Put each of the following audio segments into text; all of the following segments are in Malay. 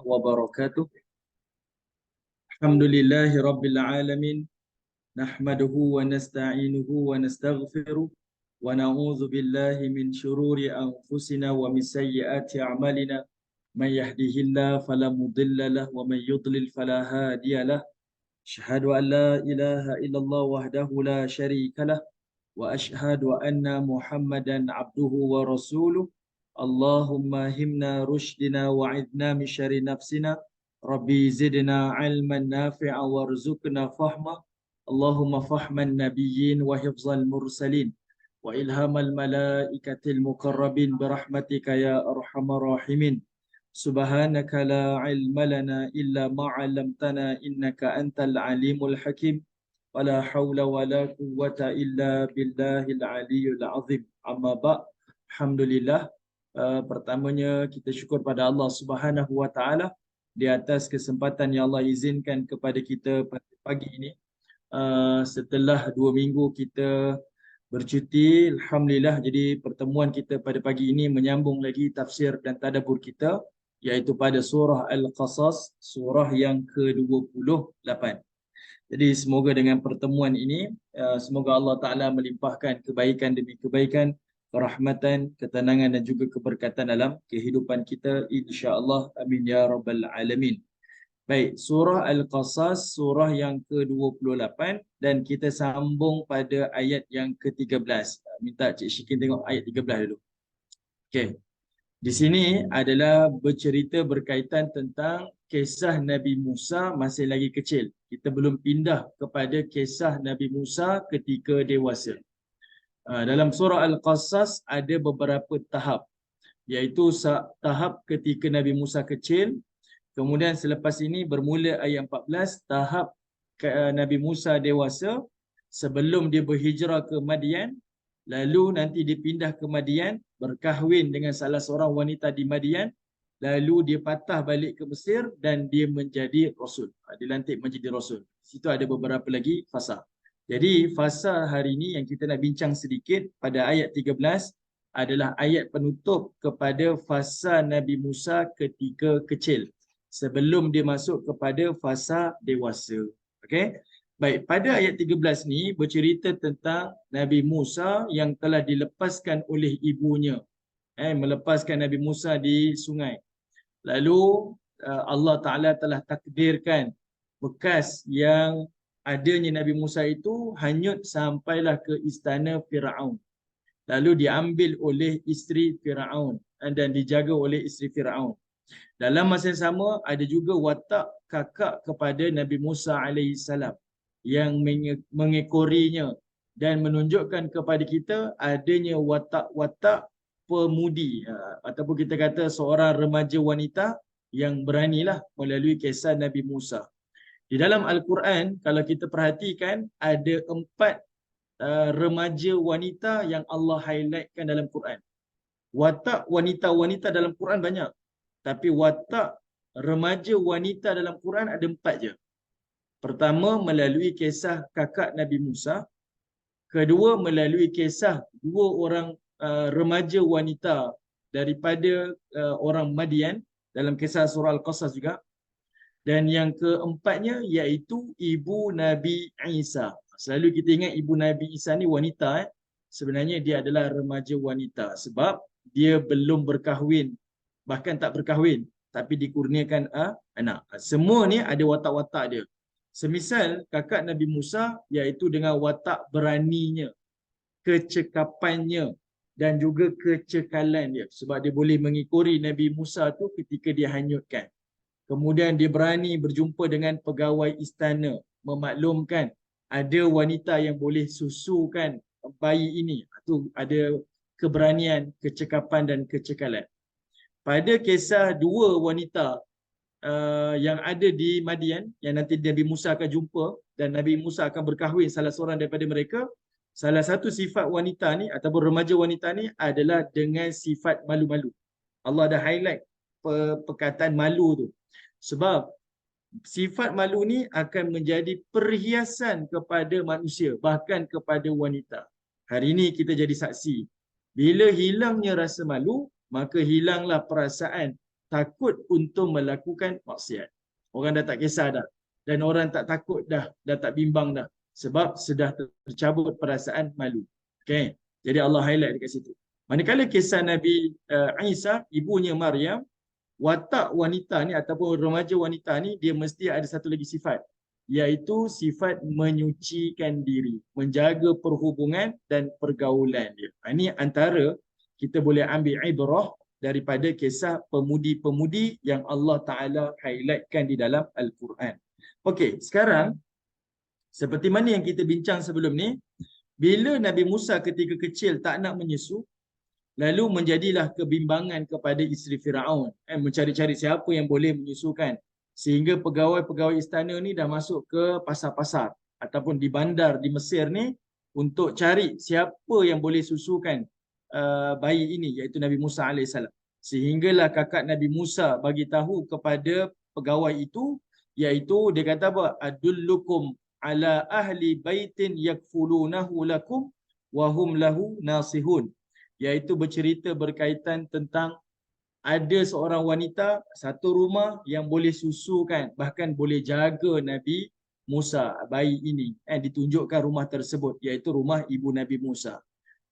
wabarakatuh. Alhamdulillahi rabbil alamin. Nahmaduhu wa nasta'inuhu wa nastaghfiruh. Wa na'udzu billahi min syururi anfusina wa min sayyiati a'malina. Man yahdihillahu fala mudilla lahu wa man yudlil fala hadiya lahu. Asyhadu an la ilaha illallah wahdahu la syarika lah wa asyhadu anna Muhammadan abduhu wa rasuluh. Allahumma himna rushdina wa idna min syarri nafsina. Rabbi zidna ilman nafi'a warzuqna fahma. Allahumma fahman nabiyyin wa hifzal mursalin wa ilhamal malaikatil muqarrabin birahmatika ya arhamar rahimin. Subhanaka la ilma lana illa ma 'allamtana innaka antal alimul hakim. Wala haula wala quwwata illa billahil aliyyil azim. Amma ba'. Alhamdulillah. Pertamanya kita syukur pada Allah Subhanahu wa taala di atas kesempatan yang Allah izinkan kepada kita pada pagi ini. Setelah 2 minggu kita bercuti, alhamdulillah, jadi pertemuan kita pada pagi ini menyambung lagi tafsir dan tadabbur kita, iaitu pada surah Al-Qasas, surah yang ke-28. Jadi semoga dengan pertemuan ini, semoga Allah Ta'ala melimpahkan kebaikan demi kebaikan, kerahmatan, ketenangan dan juga keberkatan dalam kehidupan kita, insya-Allah. Amin ya rabbal alamin. Baik, surah Al-Qasas, surah yang ke-28, dan kita sambung pada ayat yang ke-13. Minta Cik Syikin tengok ayat 13 dulu. Okey. Di sini adalah bercerita berkaitan tentang kisah Nabi Musa masih lagi kecil. Kita belum pindah kepada kisah Nabi Musa ketika dewasa. Dalam surah Al-Qasas ada beberapa tahap, iaitu tahap ketika Nabi Musa kecil. Kemudian selepas ini bermula ayat 14, tahap Nabi Musa dewasa sebelum dia berhijrah ke Madian. Lalu nanti dia pindah ke Madian, berkahwin dengan salah seorang wanita di Madian. Lalu dia patah balik ke Mesir dan dia menjadi Rasul. Dilantik menjadi Rasul. Situ ada beberapa lagi fasa. Jadi fasa hari ini yang kita nak bincang sedikit pada ayat 13 adalah ayat penutup kepada fasa Nabi Musa ketika kecil, sebelum dia masuk kepada fasa dewasa. Okey. Baik, pada ayat 13 ni bercerita tentang Nabi Musa yang telah dilepaskan oleh ibunya. Melepaskan Nabi Musa di sungai. Lalu Allah Ta'ala telah takdirkan bekas yang adanya Nabi Musa itu hanyut sampailah ke istana Firaun. Lalu diambil oleh isteri Firaun dan dijaga oleh isteri Firaun. Dalam masa yang sama ada juga watak kakak kepada Nabi Musa alaihissalam yang mengekorinya dan menunjukkan kepada kita adanya watak-watak pemudi, ataupun kita kata seorang remaja wanita yang beranilah melalui kisah Nabi Musa. Di dalam Al-Quran, kalau kita perhatikan, ada 4 remaja wanita yang Allah highlightkan dalam Quran. Watak wanita-wanita dalam Quran banyak, tapi watak remaja wanita dalam Quran ada 4 je. Pertama, melalui kisah kakak Nabi Musa. Kedua, melalui kisah 2 orang remaja wanita daripada orang Madian dalam kisah surah Al-Qasas juga. Dan yang keempatnya iaitu ibu Nabi Isa. Selalu kita ingat ibu Nabi Isa ni wanita. Sebenarnya dia adalah remaja wanita sebab dia belum berkahwin, bahkan tak berkahwin, tapi dikurniakan anak. Semua ni ada watak-watak dia. Semisal kakak Nabi Musa, iaitu dengan watak beraninya, kecekapannya dan juga kecekalan dia, sebab dia boleh mengikori Nabi Musa tu ketika dia hanyutkan. Kemudian dia berani berjumpa dengan pegawai istana, memaklumkan ada wanita yang boleh susukan bayi ini. Itu ada keberanian, kecekapan dan kecekalan. Pada kisah 2 wanita yang ada di Madian, yang nanti Nabi Musa akan jumpa dan Nabi Musa akan berkahwin salah seorang daripada mereka, salah satu sifat wanita ni ataupun remaja wanita ni adalah dengan sifat malu-malu. Allah dah highlight perkataan malu tu. Sebab sifat malu ni akan menjadi perhiasan kepada manusia, bahkan kepada wanita. Hari ini kita jadi saksi. Bila hilangnya rasa malu, maka hilanglah perasaan takut untuk melakukan maksiat. Orang dah tak kisah dah. Dan orang tak takut dah tak bimbang dah. Sebab sudah tercabut perasaan malu. Okay. Jadi Allah highlight dekat situ. Manakala kisah Nabi Isa, ibunya Maryam, watak wanita ni ataupun remaja wanita ni, dia mesti ada satu lagi sifat, iaitu sifat menyucikan diri, menjaga perhubungan dan pergaulan dia. Ini antara kita boleh ambil ibrah daripada kisah pemudi-pemudi yang Allah Ta'ala highlightkan di dalam Al-Quran. Okey, sekarang seperti mana yang kita bincang sebelum ni, bila Nabi Musa ketika kecil tak nak menyusu, lalu menjadilah kebimbangan kepada isteri Firaun, mencari-cari siapa yang boleh menyusukan, sehingga pegawai-pegawai istana ni dah masuk ke pasar-pasar ataupun di bandar di Mesir ni untuk cari siapa yang boleh susukan bayi ini, iaitu Nabi Musa AS. Sehinggalah kakak Nabi Musa bagi tahu kepada pegawai itu, iaitu dia kata apa? Adullukum ala ahli baitin yakfulunahu lakum wa hum lahu nasihun. Iaitu bercerita berkaitan tentang ada seorang wanita satu rumah yang boleh susukan, bahkan boleh jaga Nabi Musa bayi ini. Ditunjukkan rumah tersebut, iaitu rumah ibu Nabi Musa.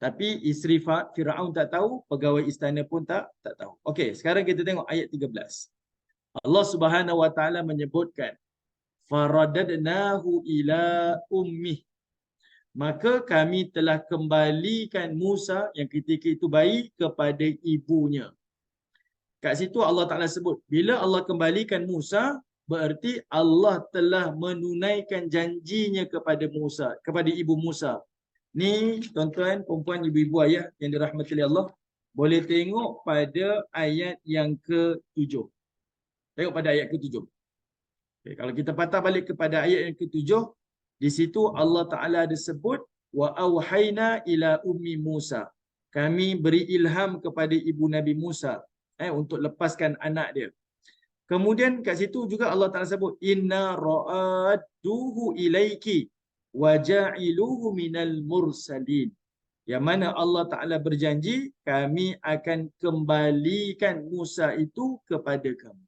Tapi isteri Firaun tak tahu, pegawai istana pun tak tahu. Okey, sekarang kita tengok ayat 13. Allah Subhanahu Wa Taala menyebutkan, faradadnahu ila ummih, maka kami telah kembalikan Musa yang ketika itu bayi kepada ibunya. Kat situ Allah Ta'ala sebut, bila Allah kembalikan Musa, berarti Allah telah menunaikan janjinya kepada Musa, kepada ibu Musa. Ni tuan-tuan, perempuan, ibu-ibu, ayah yang dirahmati Allah, boleh tengok pada ayat yang ke-7. Tengok pada ayat ke-7. Okay, kalau kita patah balik kepada ayat yang ke-7, di situ Allah Ta'ala ada sebut, wa auhayna ila ummi Musa. Kami beri ilham kepada ibu Nabi Musa untuk lepaskan anak dia. Kemudian kat situ juga Allah Ta'ala sebut, inna ra'adduhu ilaiki wa ja'iluhu minal mursalin. Yang mana Allah Ta'ala berjanji, kami akan kembalikan Musa itu kepada kamu.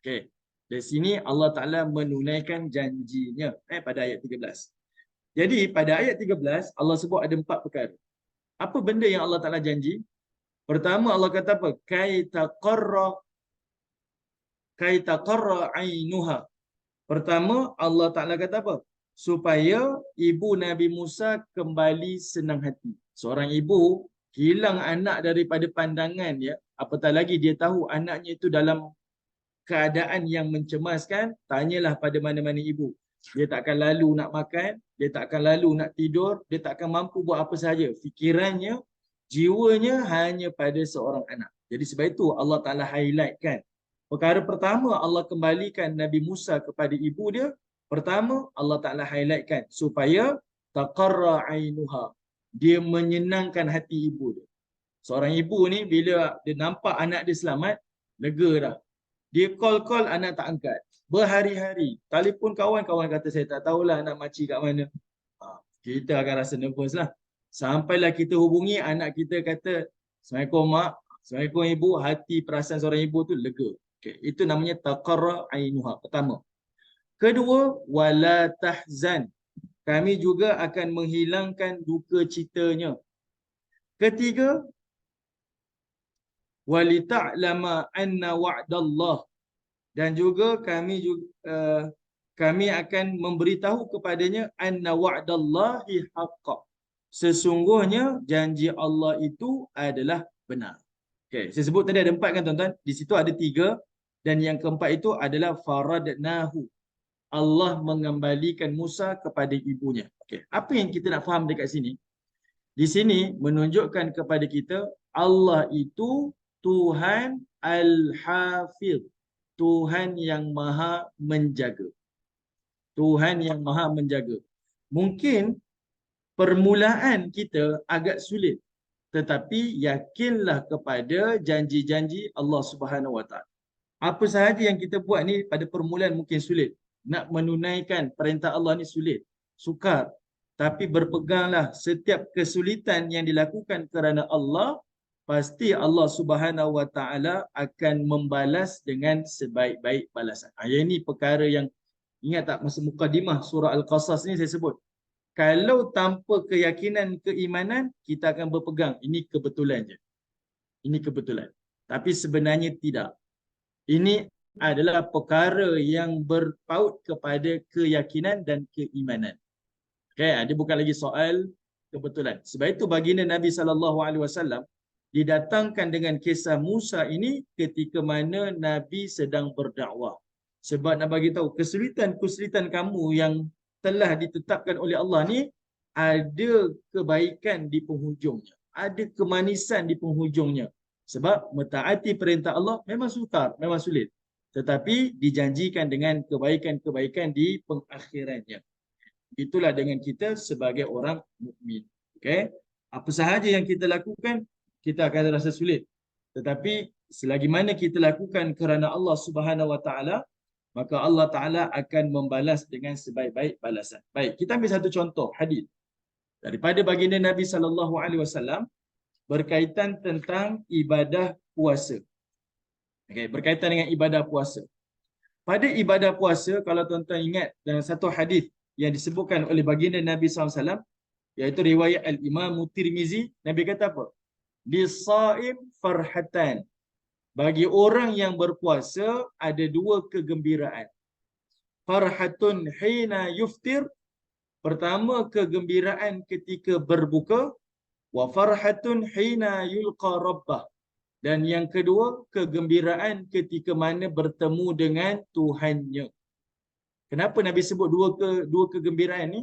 Okay. Dari sini Allah Ta'ala menunaikan janjinya pada ayat 13. Jadi pada ayat 13 Allah sebut ada 4 perkara. Apa benda yang Allah Ta'ala janji? Pertama Allah kata apa? Kai taqarra ainuha. Pertama Allah Ta'ala kata apa? Supaya ibu Nabi Musa kembali senang hati. Seorang ibu hilang anak daripada pandangan dia, apatah lagi dia tahu anaknya itu dalam keadaan yang mencemaskan, tanyalah pada mana-mana ibu. Dia tak akan lalu nak makan, dia tak akan lalu nak tidur, dia tak akan mampu buat apa sahaja. Fikirannya, jiwanya hanya pada seorang anak. Jadi sebab itu Allah Ta'ala highlightkan. Perkara pertama Allah kembalikan Nabi Musa kepada ibu dia. Pertama Allah Ta'ala highlightkan supaya taqarra ainuha. Dia menyenangkan hati ibu dia. Seorang ibu ni bila dia nampak anak dia selamat, lega dah. Dia call anak tak angkat. Berhari-hari. Telefon kawan kata saya tak tahulah anak makcik kat mana. Kita akan rasa nervous lah. Sampailah kita hubungi anak kita kata, Assalamualaikum mak, Assalamualaikum ibu, hati perasaan seorang ibu tu lega. Okay. Itu namanya taqarra ainuha. Pertama. Kedua, wala tahzan. Kami juga akan menghilangkan duka citanya. Ketiga, walita'lama anna wa'dallah. Dan juga kami akan memberitahu kepadanya anna wa'dallahi haqqa. Sesungguhnya janji Allah itu adalah benar. Okay, saya sebut tadi ada 4 kan tuan-tuan? Di situ ada 3 dan yang keempat itu adalah faradnahu. Allah mengembalikan Musa kepada ibunya. Okay, apa yang kita nak faham dekat sini? Di sini menunjukkan kepada kita Allah itu Tuhan Al-Hafiz. Tuhan yang maha menjaga. Tuhan yang maha menjaga. Mungkin permulaan kita agak sulit, tetapi yakinlah kepada janji-janji Allah Subhanahu Wa Taala. Apa sahaja yang kita buat ni pada permulaan mungkin sulit. Nak menunaikan perintah Allah ni sulit, sukar. Tapi berpeganglah setiap kesulitan yang dilakukan kerana Allah, pasti Allah Subhanahu wa taala akan membalas dengan sebaik-baik balasan. Yang ini perkara yang ingat tak masa mukadimah surah Al-Qasas ni saya sebut. Kalau tanpa keyakinan keimanan, kita akan berpegang ini kebetulan je. Ini kebetulan. Tapi sebenarnya tidak. Ini adalah perkara yang berpaut kepada keyakinan dan keimanan. Okay, dia bukan lagi soal kebetulan. Sebab itu baginda Nabi SAW didatangkan dengan kisah Musa ini ketika mana Nabi sedang berdakwah. Sebab nak bagi tahu kesulitan-kesulitan kamu yang telah ditetapkan oleh Allah ni ada kebaikan di penghujungnya. Ada kemanisan di penghujungnya. Sebab mentaati perintah Allah memang sukar, memang sulit. Tetapi dijanjikan dengan kebaikan-kebaikan di pengakhirannya. Itulah dengan kita sebagai orang mukmin. Okey. Apa sahaja yang kita lakukan, kita akan rasa sulit. Tetapi selagi mana kita lakukan kerana Allah Subhanahu Wa Taala, maka Allah Taala akan membalas dengan sebaik-baik balasan. Baik, kita ambil satu contoh hadis daripada baginda Nabi sallallahu alaihi wasallam berkaitan tentang ibadah puasa. Okey, berkaitan dengan ibadah puasa. Pada ibadah puasa, kalau tuan-tuan ingat dalam satu hadis yang disebutkan oleh baginda Nabi SAW, iaitu riwayat Al-Imam Tirmizi, Nabi kata apa? Lisaim farhatan. Bagi orang yang berpuasa ada dua kegembiraan. Farhatun hina yuftir. Pertama, kegembiraan ketika berbuka. Wa farhatun hina yulqa rabbah. Dan yang kedua, kegembiraan ketika mana bertemu dengan Tuhannya. Kenapa Nabi sebut dua kegembiraan ni?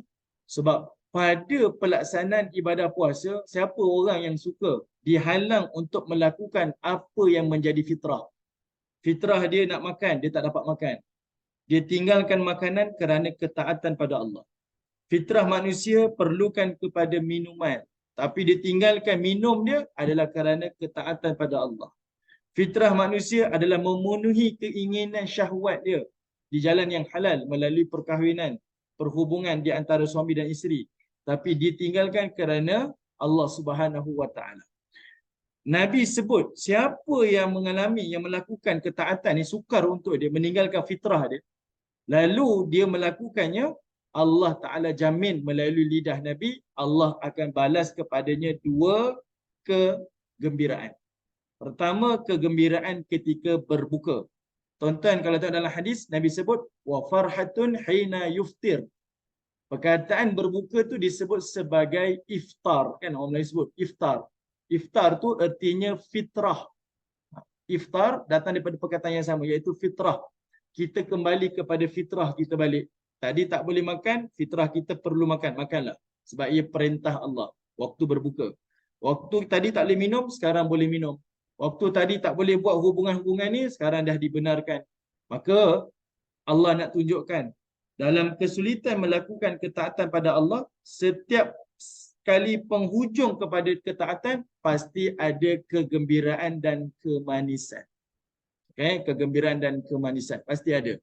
Sebab pada pelaksanaan ibadah puasa, siapa orang yang suka dihalang untuk melakukan apa yang menjadi fitrah. Fitrah dia nak makan, dia tak dapat makan. Dia tinggalkan makanan kerana ketaatan pada Allah. Fitrah manusia perlukan kepada minuman, tapi dia tinggalkan minum dia adalah kerana ketaatan pada Allah. Fitrah manusia adalah memenuhi keinginan syahwat dia di jalan yang halal melalui perkahwinan, perhubungan di antara suami dan isteri. Tapi ditinggalkan kerana Allah Subhanahu Wa Taala. Nabi sebut siapa yang mengalami, yang melakukan ketaatan ni sukar untuk dia meninggalkan fitrah dia, lalu dia melakukannya, Allah Ta'ala jamin melalui lidah Nabi, Allah akan balas kepadanya dua kegembiraan. Pertama, kegembiraan ketika berbuka. Tonton kalau tengok dalam hadis, Nabi sebut wa farhatun hina yuftir. Perkataan berbuka tu disebut sebagai iftar, kan orang Melayu sebut iftar. Iftar tu artinya fitrah. Iftar datang daripada perkataan yang sama, iaitu fitrah. Kita kembali kepada fitrah kita balik. Tadi tak boleh makan, fitrah kita perlu makan, makanlah. Sebab ia perintah Allah. Waktu berbuka. Waktu tadi tak boleh minum, sekarang boleh minum. Waktu tadi tak boleh buat hubungan-hubungan ni, sekarang dah dibenarkan. Maka Allah nak tunjukkan, dalam kesulitan melakukan ketaatan pada Allah, setiap kali penghujung kepada ketaatan, pasti ada kegembiraan dan kemanisan. Okay? Kegembiraan dan kemanisan. Pasti ada.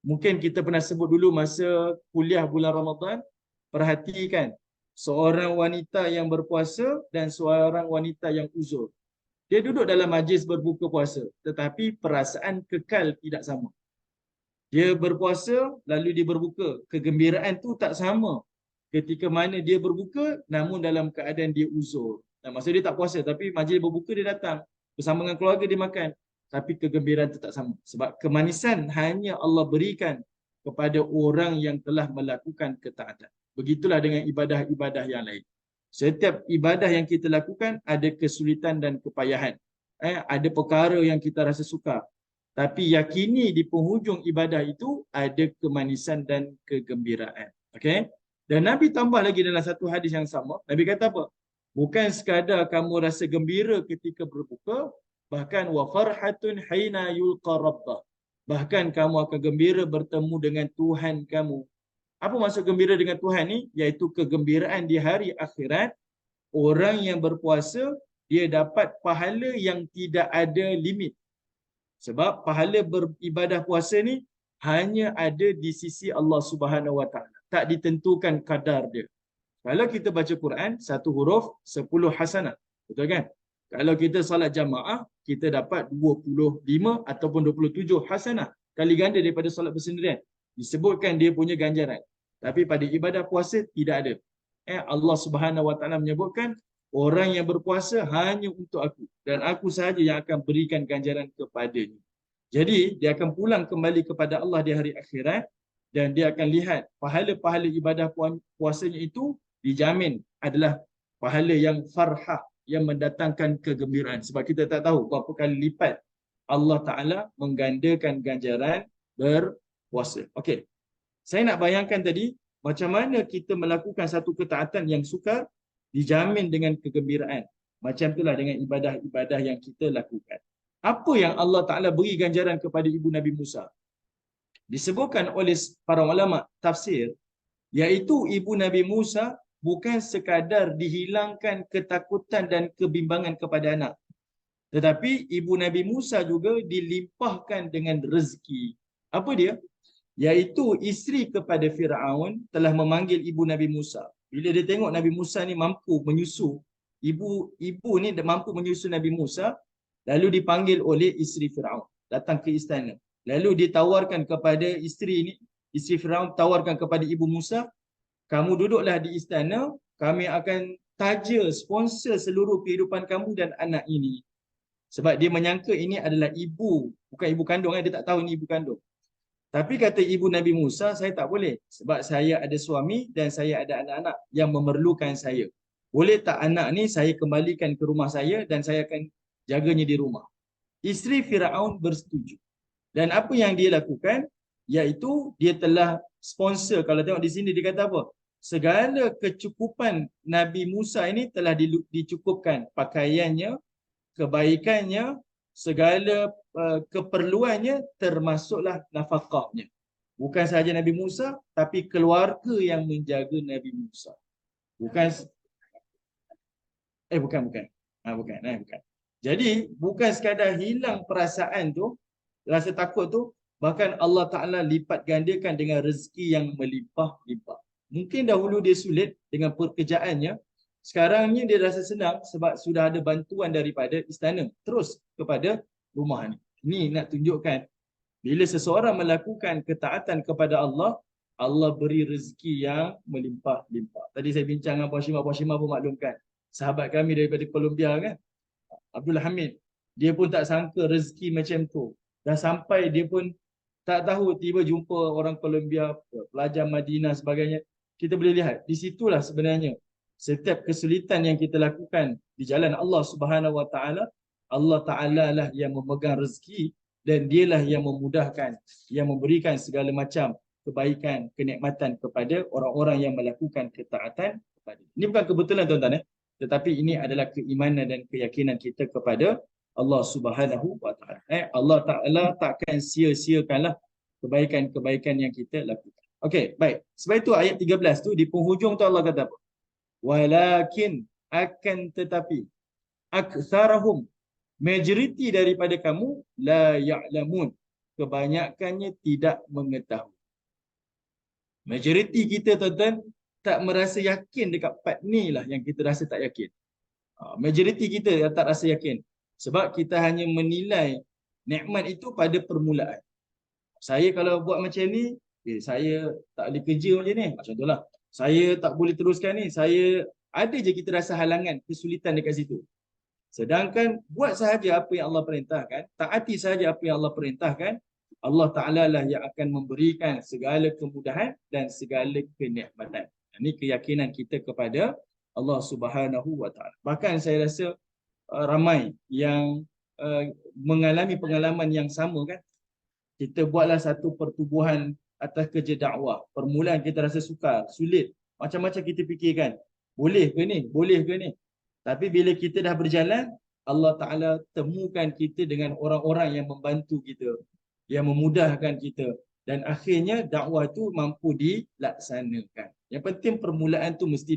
Mungkin kita pernah sebut dulu masa kuliah bulan Ramadan, perhatikan seorang wanita yang berpuasa dan seorang wanita yang uzur. Dia duduk dalam majlis berbuka puasa, tetapi perasaan kekal tidak sama. Dia berpuasa, lalu dia berbuka. Kegembiraan tu tak sama ketika mana dia berbuka, namun dalam keadaan dia uzur. Maksudnya dia tak puasa, tapi majlis berbuka dia datang. Bersama dengan keluarga dia makan. Tapi kegembiraan itu tak sama. Sebab kemanisan hanya Allah berikan kepada orang yang telah melakukan ketaatan. Begitulah dengan ibadah-ibadah yang lain. Setiap ibadah yang kita lakukan ada kesulitan dan kepayahan. Ada perkara yang kita rasa sukar. Tapi yakini di penghujung ibadah itu ada kemanisan dan kegembiraan. Okay? Dan Nabi tambah lagi dalam satu hadis yang sama. Nabi kata apa? Bukan sekadar kamu rasa gembira ketika berbuka, bahkan wa farhatun hina yulqa rabbah. Bahkan kamu akan gembira bertemu dengan Tuhan kamu. Apa maksud gembira dengan Tuhan ni? Iaitu kegembiraan di hari akhirat. Orang yang berpuasa, dia dapat pahala yang tidak ada limit. Sebab pahala beribadah puasa ni hanya ada di sisi Allah Subhanahu Wa Taala. Tak ditentukan kadar dia. Kalau kita baca Quran, satu huruf 10 hasanah. Betul kan? Kalau kita salat jamaah, kita dapat 25 ataupun 27 hasanah. Kali ganda daripada salat bersendirian. Disebutkan dia punya ganjaran. Tapi pada ibadah puasa tidak ada. Allah Subhanahu Wa Taala menyebutkan orang yang berpuasa hanya untuk aku dan aku sahaja yang akan berikan ganjaran kepadanya. Jadi dia akan pulang kembali kepada Allah di hari akhirat dan dia akan lihat pahala-pahala ibadah puasanya itu dijamin adalah pahala yang farhah, yang mendatangkan kegembiraan. Sebab kita tak tahu berapa kali lipat Allah Ta'ala menggandakan ganjaran berpuasa. Okey, saya nak bayangkan tadi macam mana kita melakukan satu ketaatan yang sukar dijamin dengan kegembiraan. Macam itulah dengan ibadah-ibadah yang kita lakukan. Apa yang Allah Ta'ala beri ganjaran kepada ibu Nabi Musa? Disebutkan oleh para ulama tafsir, iaitu ibu Nabi Musa bukan sekadar dihilangkan ketakutan dan kebimbangan kepada anak. Tetapi ibu Nabi Musa juga dilimpahkan dengan rezeki. Apa dia? Iaitu isteri kepada Firaun telah memanggil ibu Nabi Musa. Bila dia tengok Nabi Musa ni mampu menyusu, ibu ni mampu menyusu Nabi Musa, lalu dipanggil oleh isteri Firaun datang ke istana. Lalu ditawarkan kepada isteri ni, isteri Firaun tawarkan kepada ibu Musa, kamu duduklah di istana, kami akan taja sponsor seluruh kehidupan kamu dan anak ini. Sebab dia menyangka ini adalah ibu, bukan ibu kandung, dia tak tahu ini ibu kandung. Tapi kata ibu Nabi Musa, saya tak boleh. Sebab saya ada suami dan saya ada anak-anak yang memerlukan saya. Boleh tak anak ni saya kembalikan ke rumah saya dan saya akan jaganya di rumah. Isteri Firaun bersetuju. Dan apa yang dia lakukan? Iaitu dia telah sponsor. Kalau tengok di sini dia kata apa? Segala kecukupan Nabi Musa ini telah dicukupkan. Pakaiannya, kebaikannya, segala keperluannya termasuklah nafkahnya. Bukan sahaja Nabi Musa, tapi keluarga yang menjaga Nabi Musa. Bukan. Bukan. Jadi bukan sekadar hilang perasaan tu, rasa takut tu, bahkan Allah Ta'ala lipat gandakan dengan rezeki yang melimpah-limpah. Mungkin dahulu dia sulit dengan pekerjaannya, sekarang ni dia rasa senang sebab sudah ada bantuan daripada istana terus kepada rumah ni. Ini nak tunjukkan bila seseorang melakukan ketaatan kepada Allah, Allah beri rezeki yang melimpah-limpah. Tadi saya bincang dengan Puan Syimah pun maklumkan. Sahabat kami daripada Colombia kan, Abdul Hamid, dia pun tak sangka rezeki macam tu. Dah sampai dia pun tak tahu, tiba jumpa orang Colombia, pelajar Madinah sebagainya. Kita boleh lihat, di situlah sebenarnya setiap kesulitan yang kita lakukan di jalan Allah Subhanahu Wa Taala, Allah Taala lah yang memegang rezeki dan dialah yang memudahkan, yang memberikan segala macam kebaikan, kenikmatan kepada orang-orang yang melakukan ketaatan kepada. Ini bukan kebetulan tuan-tuan, tetapi ini adalah keimanan dan keyakinan kita kepada Allah Subhanahu Wa Taala. Allah Taala takkan sia-siakanlah kebaikan-kebaikan yang kita lakukan. Okey, baik. Sebab itu ayat 13 tu di penghujung tu Allah kata apa? Walakin, akan tetapi, aktsarahum, majoriti daripada kamu, la ya'lamun, kebanyakannya tidak mengetahui. Majoriti kita tuan-tuan tak merasa yakin dekat part ni lah yang kita rasa tak yakin. Majoriti kita tak rasa yakin sebab kita hanya menilai nikmat itu pada permulaan. Saya kalau buat macam ni, saya tak boleh kerja macam ni. Contohlah, saya tak boleh teruskan ni. Saya ada je kita rasa halangan, kesulitan dekat situ. Sedangkan buat sahaja apa yang Allah perintahkan, taati sahaja apa yang Allah perintahkan, Allah Ta'ala lah yang akan memberikan segala kemudahan dan segala kenikmatan. Ini keyakinan kita kepada Allah Subhanahu Wa Ta'ala. Bahkan saya rasa ramai yang mengalami pengalaman yang sama kan. Kita buatlah satu pertubuhan atas kerja dakwah. Permulaan kita rasa sukar, sulit. Macam-macam kita fikirkan. Boleh ke ni? Boleh ke ni? Tapi bila kita dah berjalan, Allah Ta'ala temukan kita dengan orang-orang yang membantu kita, yang memudahkan kita. Dan akhirnya dakwah tu mampu dilaksanakan. Yang penting permulaan tu mesti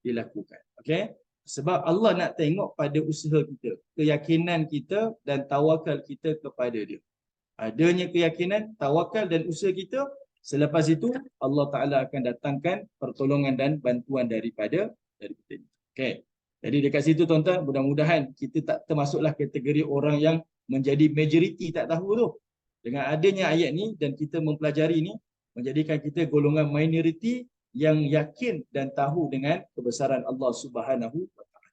dilakukan. Okay? Sebab Allah nak tengok pada usaha kita, keyakinan kita dan tawakal kita kepada dia. Adanya keyakinan, tawakal dan usaha kita, selepas itu Allah Ta'ala akan datangkan pertolongan dan bantuan daripada kita. Okay. Jadi dekat situ tuan-tuan, mudah-mudahan kita tak termasuklah kategori orang yang menjadi majoriti tak tahu tu. Dengan adanya ayat ni dan kita mempelajari ni, menjadikan kita golongan minoriti yang yakin dan tahu dengan kebesaran Allah Subhanahu wa taala.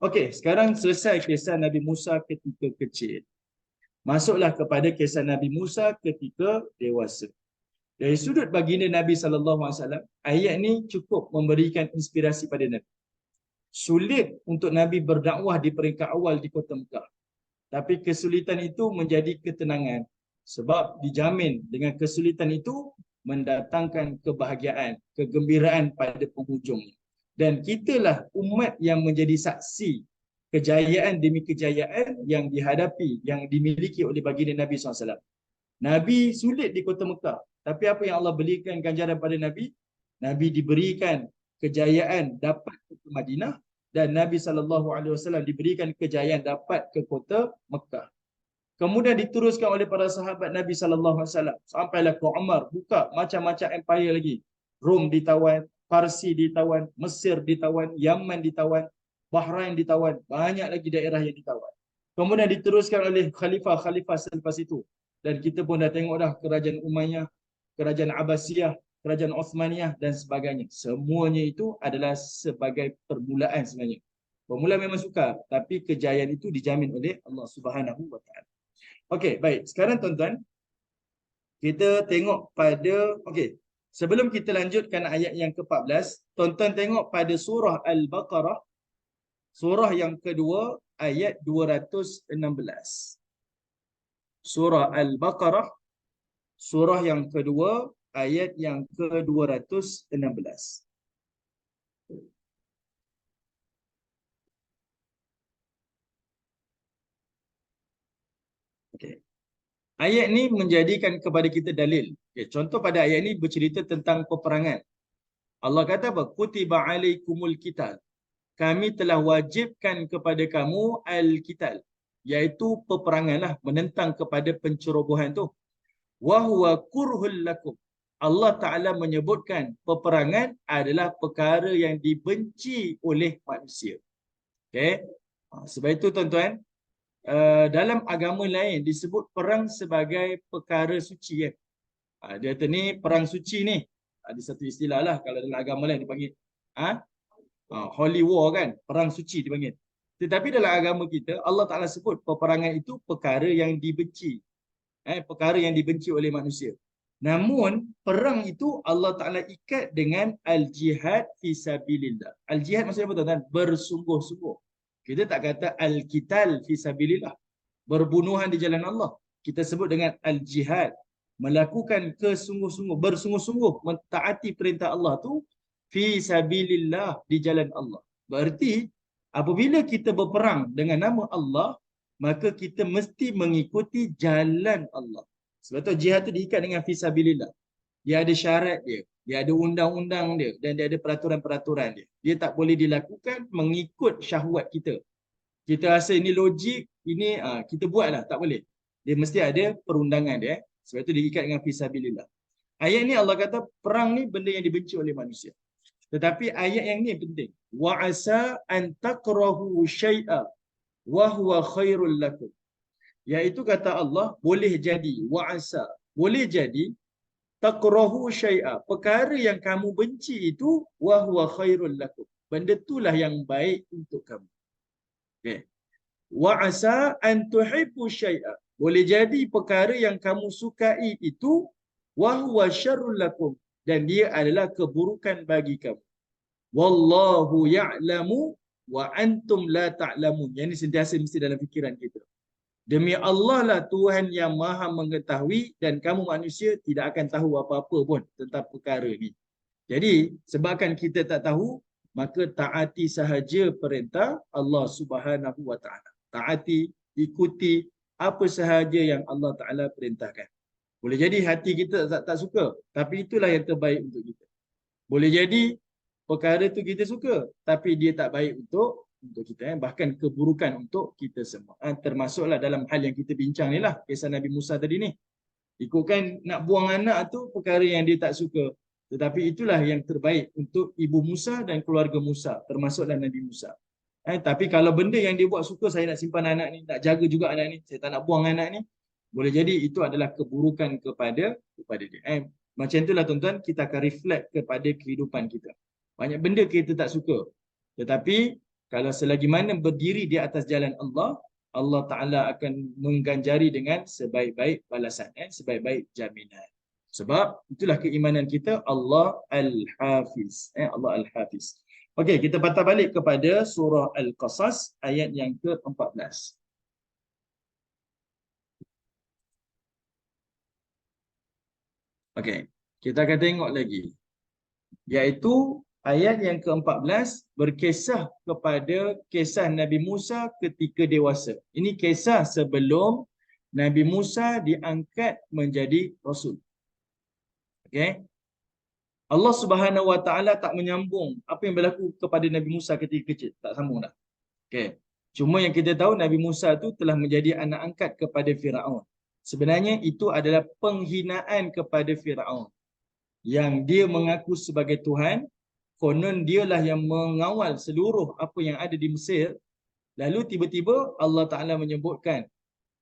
Okey, sekarang selesai kisah Nabi Musa ketika kecil. Masuklah kepada kisah Nabi Musa ketika dewasa. Dari sudut baginda Nabi sallallahu alaihi wasallam, ayat ni cukup memberikan inspirasi pada Nabi. Sulit untuk Nabi berdakwah di peringkat awal di kota Mekah. Tapi kesulitan itu menjadi ketenangan. Sebab dijamin dengan kesulitan itu mendatangkan kebahagiaan, kegembiraan pada penghujungnya. Dan kitalah umat yang menjadi saksi kejayaan demi kejayaan yang dihadapi, yang dimiliki oleh baginda Nabi SAW. Nabi sulit di kota Mekah. Tapi apa yang Allah berikan ganjaran pada Nabi? Nabi diberikan kejayaan dapat ke Madinah dan Nabi SAW diberikan kejayaan dapat ke kota Mekah. Kemudian diteruskan oleh para sahabat Nabi SAW sampailah ke Umar, buka macam-macam empire lagi. Rom ditawan, Parsi ditawan, Mesir ditawan, Yaman ditawan, Bahrain ditawan, banyak lagi daerah yang ditawan. Kemudian diteruskan oleh khalifah-khalifah selepas itu. Dan kita pun dah tengok dah kerajaan Umayyah, kerajaan Abbasiyah, kerajaan Osmaniyah dan sebagainya. Semuanya itu adalah sebagai permulaan sebenarnya. Permulaan memang sukar, tapi kejayaan itu dijamin oleh Allah Subhanahu wa taala. Okey, baik. Sekarang tuan-tuan, kita tengok pada sebelum kita lanjutkan ayat yang ke-14, tuan-tuan tengok pada surah Al-Baqarah, surah yang kedua ayat 216. Surah Al-Baqarah, surah yang kedua ayat yang ke-216. Okey. Ayat ni menjadikan kepada kita dalil. Okay, contoh pada ayat ni bercerita tentang peperangan. Allah kata apa? Kutiba alaikumul qital. Kami telah wajibkan kepada kamu al-qital, iaitu peperanganlah, menentang kepada pencerobohan tu. Wa huwa kurhul lakum. Allah Taala menyebutkan peperangan adalah perkara yang dibenci oleh manusia. Okey. Sebab itu tuan-tuan, dalam agama lain disebut perang sebagai perkara suci kan. Dia kata ni perang suci ni. Ada satu istilah lah kalau dalam agama lain dipanggil holy war kan, perang suci dipanggil. Tetapi dalam agama kita Allah Taala sebut peperangan itu perkara yang dibenci. Perkara yang dibenci oleh manusia. Namun perang itu Allah Taala ikat dengan al-jihad fi sabilillah. Al-jihad maksudnya apa tuan-tuan? Bersungguh-sungguh. Kita tak kata al-qital fi sabilillah, berbunuhan di jalan Allah. Kita sebut dengan al-jihad, melakukan kesungguh-sungguh, bersungguh-sungguh mentaati perintah Allah tu fi sabilillah, di jalan Allah. Berarti apabila kita berperang dengan nama Allah, maka kita mesti mengikuti jalan Allah. Sebab tu jihad tu diikat dengan fi sabilillah. Dia ada syarat dia, dia ada undang-undang dia, dan dia ada peraturan-peraturan dia. Dia tak boleh dilakukan mengikut syahwat kita. Kita rasa ini logik, ini kita buatlah, tak boleh. Dia mesti ada perundangan dia. Sebab itu diikat dengan fi sabilillah. Ayat ni Allah kata perang ni benda yang dibenci oleh manusia. Tetapi ayat yang ni penting. Wa asa an takrahu syai'a wa huwa khairul lakum. Iaitu kata Allah, boleh jadi, wa asa, boleh jadi takrahu syai'a, perkara yang kamu benci itu, wa huwa khairul lakum, benda itulah yang baik untuk kamu. Okey. Wa asa an tuhibbu syai'a, boleh jadi perkara yang kamu sukai itu, wa huwa syarrul lakum, dan dia adalah keburukan bagi kamu. Wallahu ya'lamu wa antum la ta'lamun. Yang ini sentiasa mesti dalam fikiran kita. Demi Allah lah Tuhan yang maha mengetahui dan kamu manusia tidak akan tahu apa-apa pun tentang perkara ni. Jadi sebabkan kita tak tahu, maka taati sahaja perintah Allah Subhanahu wa taala. Taati, ikuti apa sahaja yang Allah Taala perintahkan. Boleh jadi hati kita tak suka, tapi itulah yang terbaik untuk kita. Boleh jadi perkara tu kita suka, tapi dia tak baik untuk kita, bahkan keburukan untuk kita semua. Termasuklah dalam hal yang kita bincang ni lah, kisah Nabi Musa tadi ni. Ikutkan nak buang anak tu perkara yang dia tak suka, tetapi itulah yang terbaik untuk ibu Musa dan keluarga Musa, termasuklah Nabi Musa. Tapi kalau benda yang dia buat suka, saya nak simpan anak ni, nak jaga juga anak ni, saya tak nak buang anak ni, boleh jadi itu adalah keburukan kepada dia. Macam itulah tuan-tuan, kita akan reflect kepada kehidupan kita. Banyak benda kita tak suka. Tetapi kalau selagi mana berdiri di atas jalan Allah, Allah Ta'ala akan mengganjari dengan sebaik-baik balasan, sebaik-baik jaminan. Sebab itulah keimanan kita, Allah Al-Hafiz. Allah Al-Hafiz. Okey, kita patah balik kepada surah Al-Qasas ayat yang ke-14. Okey, kita akan tengok lagi. Iaitu ayat yang ke-14 berkisah kepada kisah Nabi Musa ketika dewasa. Ini kisah sebelum Nabi Musa diangkat menjadi Rasul. Okey. Allah Subhanahu Wa Taala tak menyambung apa yang berlaku kepada Nabi Musa ketika kecil. Tak sambung dah. Okey. Cuma yang kita tahu Nabi Musa tu telah menjadi anak angkat kepada Firaun. Sebenarnya itu adalah penghinaan kepada Firaun. Yang dia mengaku sebagai Tuhan, konon dialah yang mengawal seluruh apa yang ada di Mesir. Lalu tiba-tiba Allah Ta'ala menyebutkan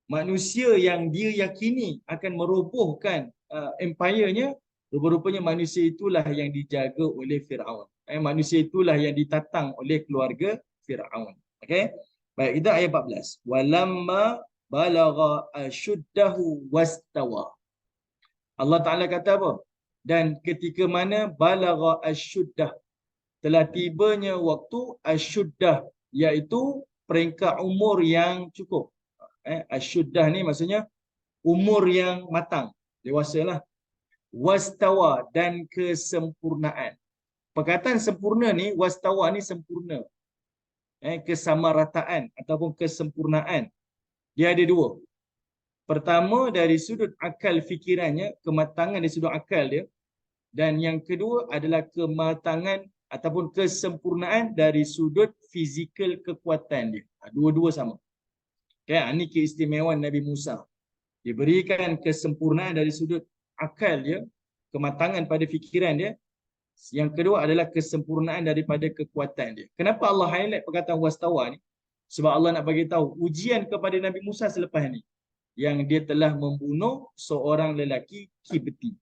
manusia yang dia yakini akan merobohkan empire-nya, rupa-rupanya manusia itulah yang dijaga oleh Firaun. Manusia itulah yang ditatang oleh keluarga Firaun. Okey. Baik, kita ayat 14. Walamma balagha ashuddahu wastawa. Allah Ta'ala kata apa? Dan ketika mana balagha ashuddah, telah tibanya waktu ashuddah, iaitu peringkat umur yang cukup. Ashuddah ni maksudnya umur yang matang, dewasalah. Wastawa, dan kesempurnaan. Perkataan sempurna ni, wastawa ni sempurna. Kesamarataan ataupun kesempurnaan. Dia ada dua. Pertama dari sudut akal fikirannya, kematangan dari sudut akal dia. Dan yang kedua adalah kematangan ataupun kesempurnaan dari sudut fizikal kekuatan dia. Dua-dua sama. Okay, ini keistimewaan Nabi Musa. Diberikan kesempurnaan dari sudut akal dia, kematangan pada fikiran dia. Yang kedua adalah kesempurnaan daripada kekuatan dia. Kenapa Allah highlight perkataan wastawa ni? Sebab Allah nak bagi tahu ujian kepada Nabi Musa selepas ni, yang dia telah membunuh seorang lelaki Kibti.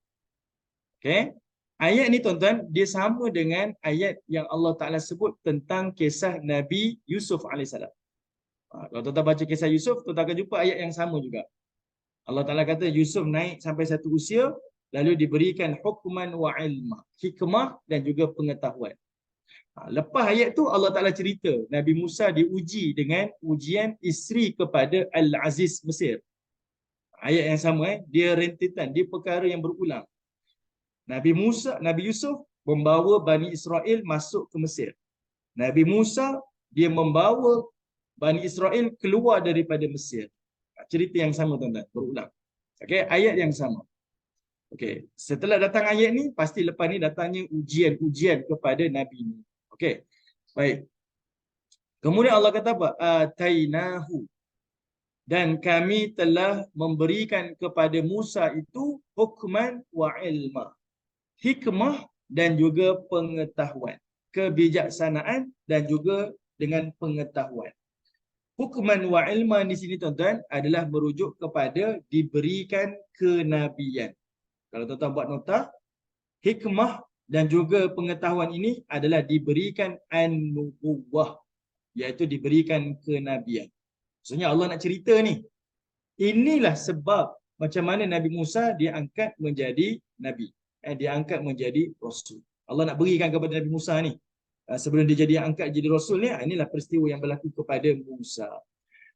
Okey. Ayat ni tuan-tuan, dia sama dengan ayat yang Allah Ta'ala sebut tentang kisah Nabi Yusuf AS. Kalau tuan-tuan baca kisah Yusuf, tuan-tuan akan jumpa ayat yang sama juga. Allah Ta'ala kata Yusuf naik sampai satu usia, lalu diberikan hukman wa ilma, hikmah dan juga pengetahuan. Lepas ayat tu Allah Ta'ala cerita Nabi Musa diuji dengan ujian isteri kepada Al-Aziz Mesir. Ayat yang sama, dia rentetan, dia perkara yang berulang. Nabi Yusuf membawa Bani Israel masuk ke Mesir. Nabi Musa dia membawa Bani Israel keluar daripada Mesir. Cerita yang sama tuan-tuan, berulang. Okey, ayat yang sama. Okey, setelah datang ayat ni, pasti lepas ni datangnya ujian-ujian kepada Nabi ni. Okey. Baik. Kemudian Allah kata apa? Atainahu. Dan kami telah memberikan kepada Musa itu hukman wa ilma. Hikmah dan juga pengetahuan. Kebijaksanaan dan juga dengan pengetahuan. Hukman wa ilma di sini tuan-tuan adalah merujuk kepada diberikan kenabian. Kalau tuan-tuan buat nota, hikmah dan juga pengetahuan ini adalah diberikan an-nubuwah, iaitu diberikan kenabian. Maksudnya Allah nak cerita ni. Inilah sebab macam mana Nabi Musa diangkat menjadi Nabi. Diangkat menjadi Rasul. Allah nak berikan kepada Nabi Musa ni. Sebelum dia jadi angkat jadi Rasul ni, inilah peristiwa yang berlaku kepada Musa.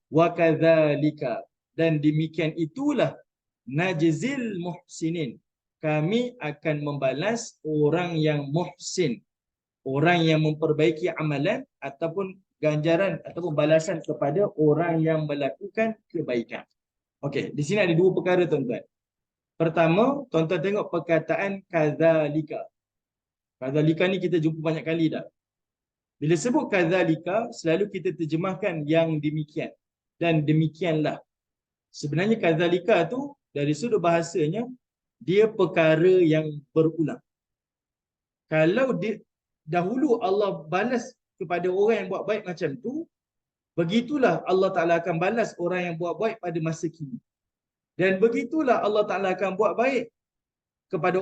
Wa kadzalika, dan demikian itulah najzil muhsinin. Kami akan membalas orang yang muhsin. Orang yang memperbaiki amalan ataupun ganjaran ataupun balasan kepada orang yang melakukan kebaikan. Okey, di sini ada dua perkara tuan-tuan. Pertama, tuan-tuan tengok perkataan kadzalika. Kadzalika ni kita jumpa banyak kali dah. Bila sebut kadzalika, selalu kita terjemahkan yang demikian dan demikianlah. Sebenarnya kadzalika tu dari sudut bahasanya dia perkara yang berulang. Kalau dahulu Allah balas kepada orang yang buat baik macam tu, begitulah Allah Ta'ala akan balas orang yang buat baik pada masa kini. Dan begitulah Allah Ta'ala akan buat baik kepada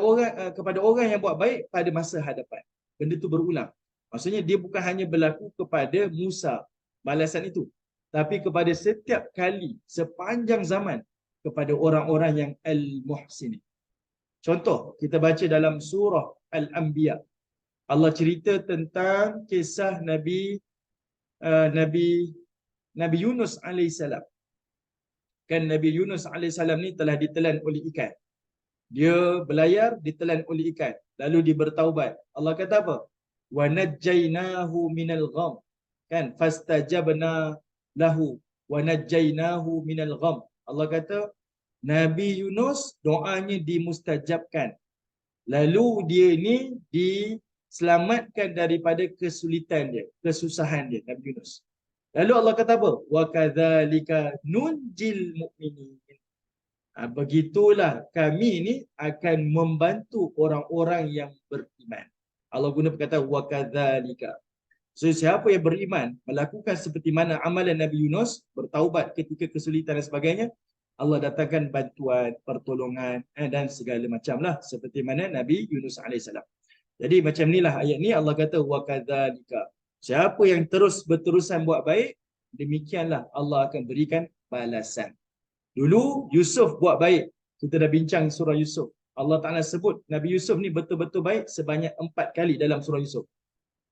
orang yang buat baik pada masa hadapan. Benda tu berulang. Maksudnya dia bukan hanya berlaku kepada Musa balasan itu, tapi kepada setiap kali sepanjang zaman kepada orang-orang yang al-muhsinin. Contoh, kita baca dalam surah Al-Anbiya. Allah cerita tentang kisah Nabi Nabi Yunus alaihissalam. Kan Nabi Yunus alaihissalam ni telah ditelan oleh ikan. Dia berlayar, ditelan oleh ikan. Lalu dia bertaubat. Allah kata apa? Wa najjaynahu minal gham. Kan? Fastajabna lahu wa najjaynahu minal gham. Allah kata Nabi Yunus doanya dimustajabkan. Lalu dia ni diselamatkan daripada kesulitan dia, kesusahan dia, Nabi Yunus. Lalu Allah kata apa? Wa kadzalika nunjil mu'minin. Begitulah kami ni akan membantu orang-orang yang beriman. Allah guna perkataan wa kadzalika. So siapa yang beriman melakukan seperti mana amalan Nabi Yunus, bertaubat ketika kesulitan dan sebagainya, Allah datangkan bantuan, pertolongan dan segala macam lah seperti mana Nabi Yunus alaihissalam. Jadi macam inilah ayat ni Allah kata wa kadzalika. Siapa yang terus berterusan buat baik, demikianlah Allah akan berikan balasan. Dulu Yusuf buat baik. Kita dah bincang surah Yusuf. Allah Ta'ala sebut Nabi Yusuf ni betul-betul baik sebanyak 4 kali dalam surah Yusuf.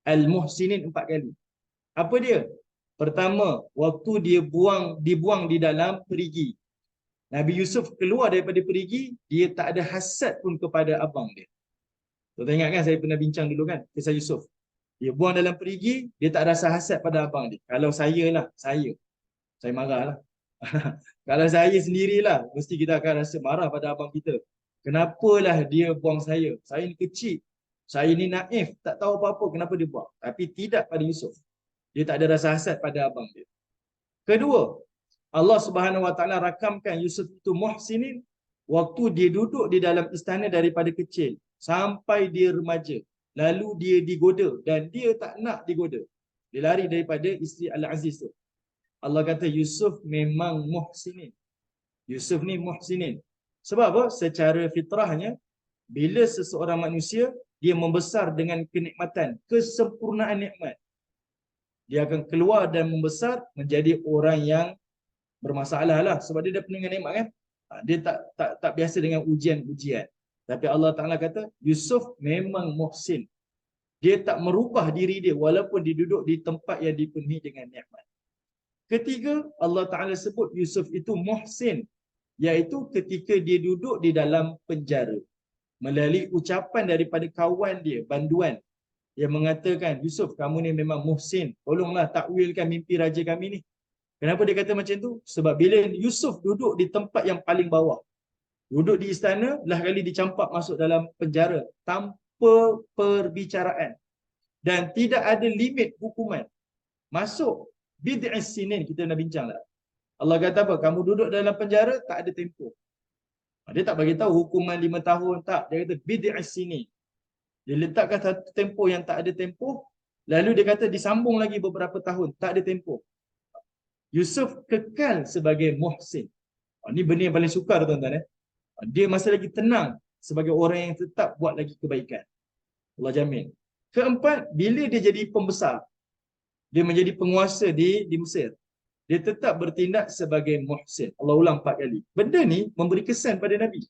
Al-Muhsinin 4 kali. Apa dia? Pertama, waktu dibuang di dalam perigi. Nabi Yusuf keluar daripada perigi, dia tak ada hasad pun kepada abang dia. Tuan ingat kan saya pernah bincang dulu kan kisah Yusuf. Dia buang dalam perigi, dia tak rasa hasad pada abang dia. Kalau saya marah lah. Kalau saya sendirilah, mesti kita akan rasa marah pada abang kita. Kenapalah dia buang saya? Saya ni kecil. Saya ni naif, tak tahu apa-apa, kenapa dia buang? Tapi tidak pada Yusuf. Dia tak ada rasa hasad pada abang dia. Kedua, Allah Subhanahu Wa Taala rakamkan Yusuf itu muhsinin waktu dia duduk di dalam istana daripada kecil sampai dia remaja. Lalu dia digoda dan dia tak nak digoda. Dia lari daripada isteri Al-Aziz tu. Allah kata Yusuf memang muhsinin. Yusuf ni muhsinin. Sebab apa? Secara fitrahnya, bila seseorang manusia, dia membesar dengan kenikmatan, kesempurnaan nikmat, dia akan keluar dan membesar menjadi orang yang bermasalah lah. Sebab dia dah penuh dengan nikmat kan? Dia tak biasa dengan ujian-ujian. Tapi Allah Ta'ala kata, Yusuf memang muhsin. Dia tak merubah diri dia walaupun dia duduk di tempat yang dipenuhi dengan nikmat. Ketiga, Allah Ta'ala sebut Yusuf itu muhsin, iaitu ketika dia duduk di dalam penjara. Melalui ucapan daripada kawan dia, banduan, yang mengatakan, Yusuf, kamu ni memang muhsin. Tolonglah takwilkan mimpi raja kami ni. Kenapa dia kata macam tu? Sebab bila Yusuf duduk di tempat yang paling bawah, duduk di istana, lah kali dicampak masuk dalam penjara tanpa perbicaraan. Dan tidak ada limit hukuman. Masuk bid'is sinin, kita nak bincang lah. Allah kata apa? Kamu duduk dalam penjara, tak ada tempoh. Dia tak bagi tahu hukuman 5 tahun, tak. Dia kata bid'is sinin. Dia letakkan satu tempoh yang tak ada tempoh, lalu dia kata disambung lagi beberapa tahun, tak ada tempoh. Yusuf kekal sebagai muhsin. Ini benda yang paling sukar tuan-tuan. Dia masih lagi tenang sebagai orang yang tetap buat lagi kebaikan. Allah jamin. Keempat, bila dia jadi pembesar, dia menjadi penguasa di Mesir, dia tetap bertindak sebagai muhsin. Allah ulang 4 kali. Benda ni memberi kesan pada Nabi.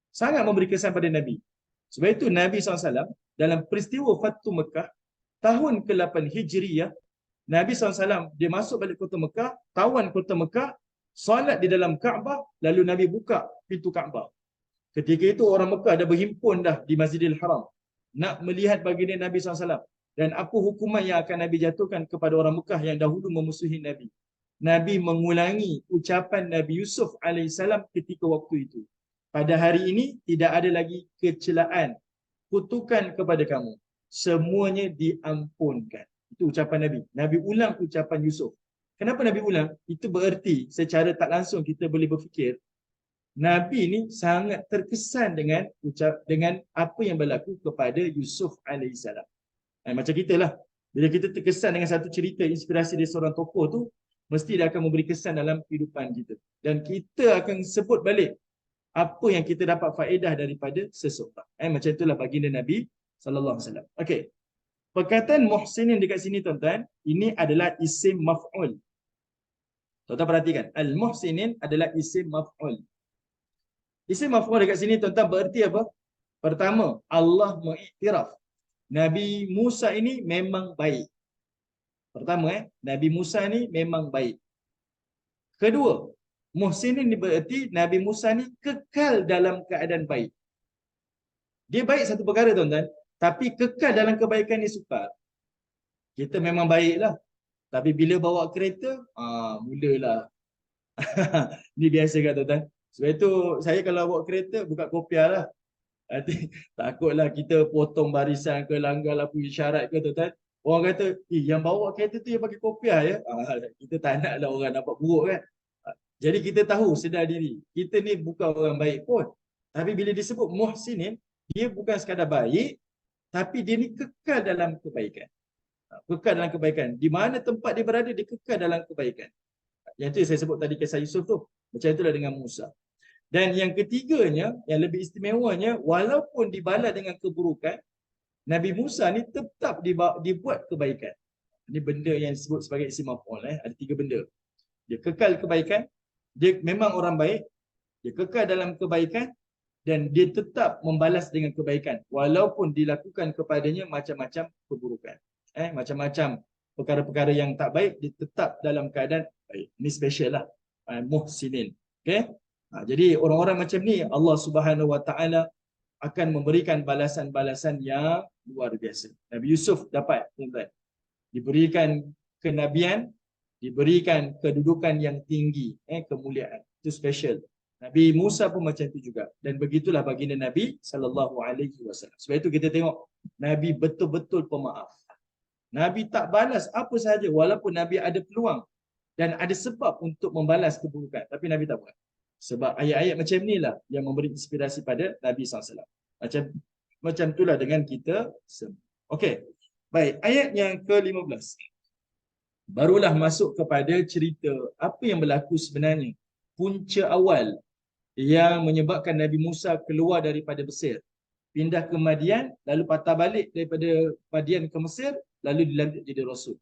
Sangat memberi kesan pada Nabi. Sebab itu Nabi SAW dalam peristiwa Fathu Mekah, tahun ke-8 Hijriyah, Nabi SAW dia masuk balik kota Mekah, tawan kota Mekah, solat di dalam Kaabah, lalu Nabi buka pintu Kaabah. Ketika itu orang Mekah dah berhimpun dah di Masjidil Haram nak melihat baginda Nabi SAW. Dan apa hukuman yang akan Nabi jatuhkan kepada orang Mekah yang dahulu memusuhi Nabi. Nabi mengulangi ucapan Nabi Yusuf AS ketika waktu itu. Pada hari ini tidak ada lagi kecelaan, kutukan kepada kamu. Semuanya diampunkan. Itu ucapan Nabi. Nabi ulang ucapan Yusuf. Kenapa Nabi ulang? Itu bererti secara tak langsung kita boleh berfikir, Nabi ni sangat terkesan dengan apa yang berlaku kepada Yusuf AS. Macam kita lah. Bila kita terkesan dengan satu cerita inspirasi dari seorang tokoh tu, mesti dia akan memberi kesan dalam kehidupan kita. Dan kita akan sebut balik apa yang kita dapat faedah daripada seseorang. Macam itulah baginda Nabi sallallahu alaihi wasallam. Okey. Perkataan muhsinin dekat sini tuan-tuan, ini adalah isim maf'ul. Tuan-tuan perhatikan, al-muhsinin adalah isim maf'ul. Isim maf'ul dekat sini tuan-tuan bererti apa? Pertama, Allah mengiktiraf Nabi Musa ini memang baik. Pertama, Nabi Musa ni memang baik. Kedua, muhsinin ni bererti Nabi Musa ni kekal dalam keadaan baik. Dia baik satu perkara tuan-tuan, tapi kekal dalam kebaikan ni sukar. Kita memang baiklah. Tapi bila bawa kereta, mulalah. Ni biasa kan tuan-tuan. Sebab itu saya kalau bawa kereta buka kopiah lah. Nanti takutlah kita potong barisan ke, langgar lampu isyarat ke tuan-tuan. Orang kata, yang bawa kereta tu yang pakai kopiah ya. Kita tak naklah orang nampak buruk kan. Jadi kita tahu sedar diri. Kita ni bukan orang baik pun. Tapi bila disebut muhsinin, dia bukan sekadar baik, tapi dia ni kekal dalam kebaikan. Kekal dalam kebaikan. Di mana tempat dia berada, dia kekal dalam kebaikan. Yang tu yang saya sebut tadi kisah Yusuf tu. Macam itulah dengan Musa. Dan yang ketiganya, yang lebih istimewanya, walaupun dibalas dengan keburukan, Nabi Musa ni tetap dibuat kebaikan. Ini benda yang disebut sebagai isim maf'ul. Ada 3 benda. Dia kekal kebaikan, dia memang orang baik, dia kekal dalam kebaikan, dan dia tetap membalas dengan kebaikan. Walaupun dilakukan kepadanya macam-macam keburukan. Macam-macam perkara-perkara yang tak baik, dia tetap dalam keadaan baik. Ini special lah. Muhsinin. Okay? Jadi orang-orang macam ni Allah Subhanahu Wa Taala akan memberikan balasan-balasan yang luar biasa. Nabi Yusuf dapat diberikan kenabian, diberikan kedudukan yang tinggi, kemuliaan. Itu special. Nabi Musa pun macam itu juga. Dan begitulah baginda Nabi sallallahu alaihi wasallam. Sebab itu kita tengok Nabi betul-betul pemaaf. Nabi tak balas apa sahaja walaupun Nabi ada peluang dan ada sebab untuk membalas keburukan, tapi Nabi tak buat. Sebab ayat-ayat macam inilah yang memberi inspirasi pada Nabi SAW. Macam itulah dengan kita semua. Okey. Baik, ayat yang ke-15. Barulah masuk kepada cerita apa yang berlaku sebenarnya. Punca awal yang menyebabkan Nabi Musa keluar daripada Mesir, pindah ke Madian, lalu patah balik daripada Madian ke Mesir, lalu dilantik jadi Rasul.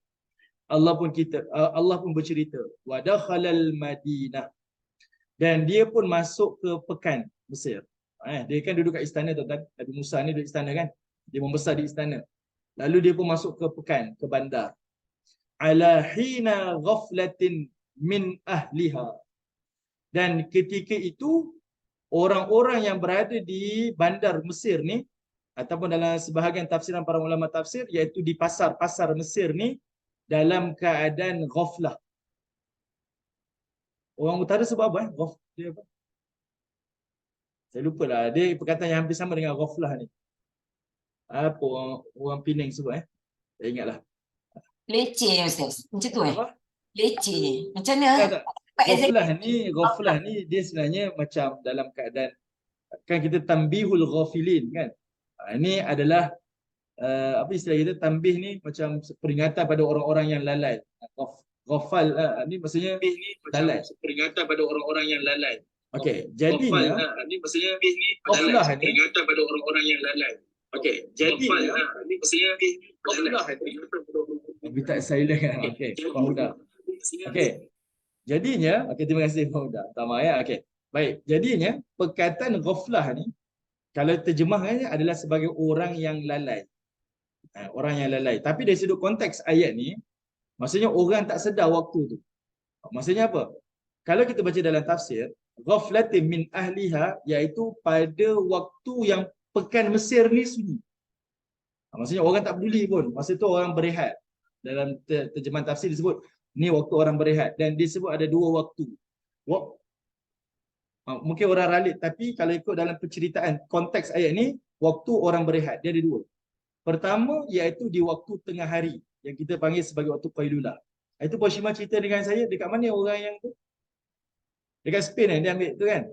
Allah pun bercerita, wa dakhalal Madinah. Dan dia pun masuk ke pekan Mesir. Dia kan duduk kat istana tuan-tuan. Nabi Musa ni duduk istana kan. Dia membesar di istana. Lalu dia pun masuk ke pekan, ke bandar. Ala hina ghaflatin min ahliha. Dan ketika itu orang-orang yang berada di bandar Mesir ni, ataupun dalam sebahagian tafsiran para ulama tafsir, iaitu di pasar-pasar Mesir ni, dalam keadaan ghaflah. Orang utara sebab apa? Dia apa? Saya lupa lah. Dia perkataan yang hampir sama dengan ghaflah ni. Apa orang Penang sebut saya ingatlah. Leceh Ustaz. Macam tu Apa? Leceh. Macam mana? Ghaflah ni dia sebenarnya macam dalam keadaan, kan kita tambihul ghafilin kan. Ini adalah apa istilah kita, tambih ni macam peringatan pada orang-orang yang lalai. Ghafal ni maksudnya lalai, peringatan pada orang-orang yang lalai. Okey, jadinya ni maksudnya ghaflah ni peringatan pada orang-orang yang lalai. Okey, jadinya ni maksudnya ghaflah ni minta silent kan. Okey, Fauda. Okey. Jadinya, terima kasih Fauda. Tama ya. Okey. Baik, jadinya perkataan ghaflah ni kalau terjemahannya adalah sebagai orang yang lalai. Orang yang lalai. Tapi dari sudut konteks ayat ni, maksudnya orang tak sedar waktu tu. Maksudnya apa? Kalau kita baca dalam tafsir, ghaflatin min ahliha, iaitu pada waktu yang pekan Mesir ni sunyi. Maksudnya orang tak peduli pun. Masa tu orang berehat. Dalam terjemahan tafsir disebut, ni waktu orang berehat. Dan disebut ada 2 waktu. Mungkin orang ralit, tapi kalau ikut dalam penceritaan konteks ayat ni, waktu orang berehat. Dia ada 2. Pertama, iaitu di waktu tengah hari, yang kita panggil sebagai waktu Qailulah. Itu Puan Syima cerita dengan saya, dekat mana orang yang tu? Dekat Spain dia ambil tu kan?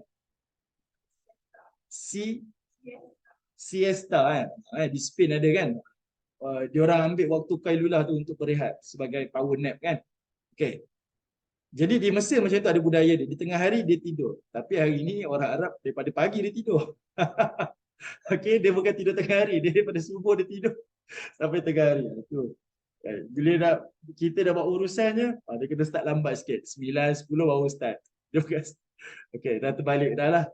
Siesta kan? Di Spain ada kan? diorang ambil waktu Qailulah tu untuk berehat sebagai power nap kan. Okey. Jadi di Mesir macam tu ada budaya dia. Di tengah hari dia tidur. Tapi hari ini orang Arab daripada pagi dia tidur. Okey, dia bukan tidur tengah hari, dia daripada subuh dia tidur sampai tengah hari. Itu. Bila kita dah buat urusannya, dia kena start lambat sikit. 9, 10 baru start. Dia bukan. Okey, dah terbalik dah lah.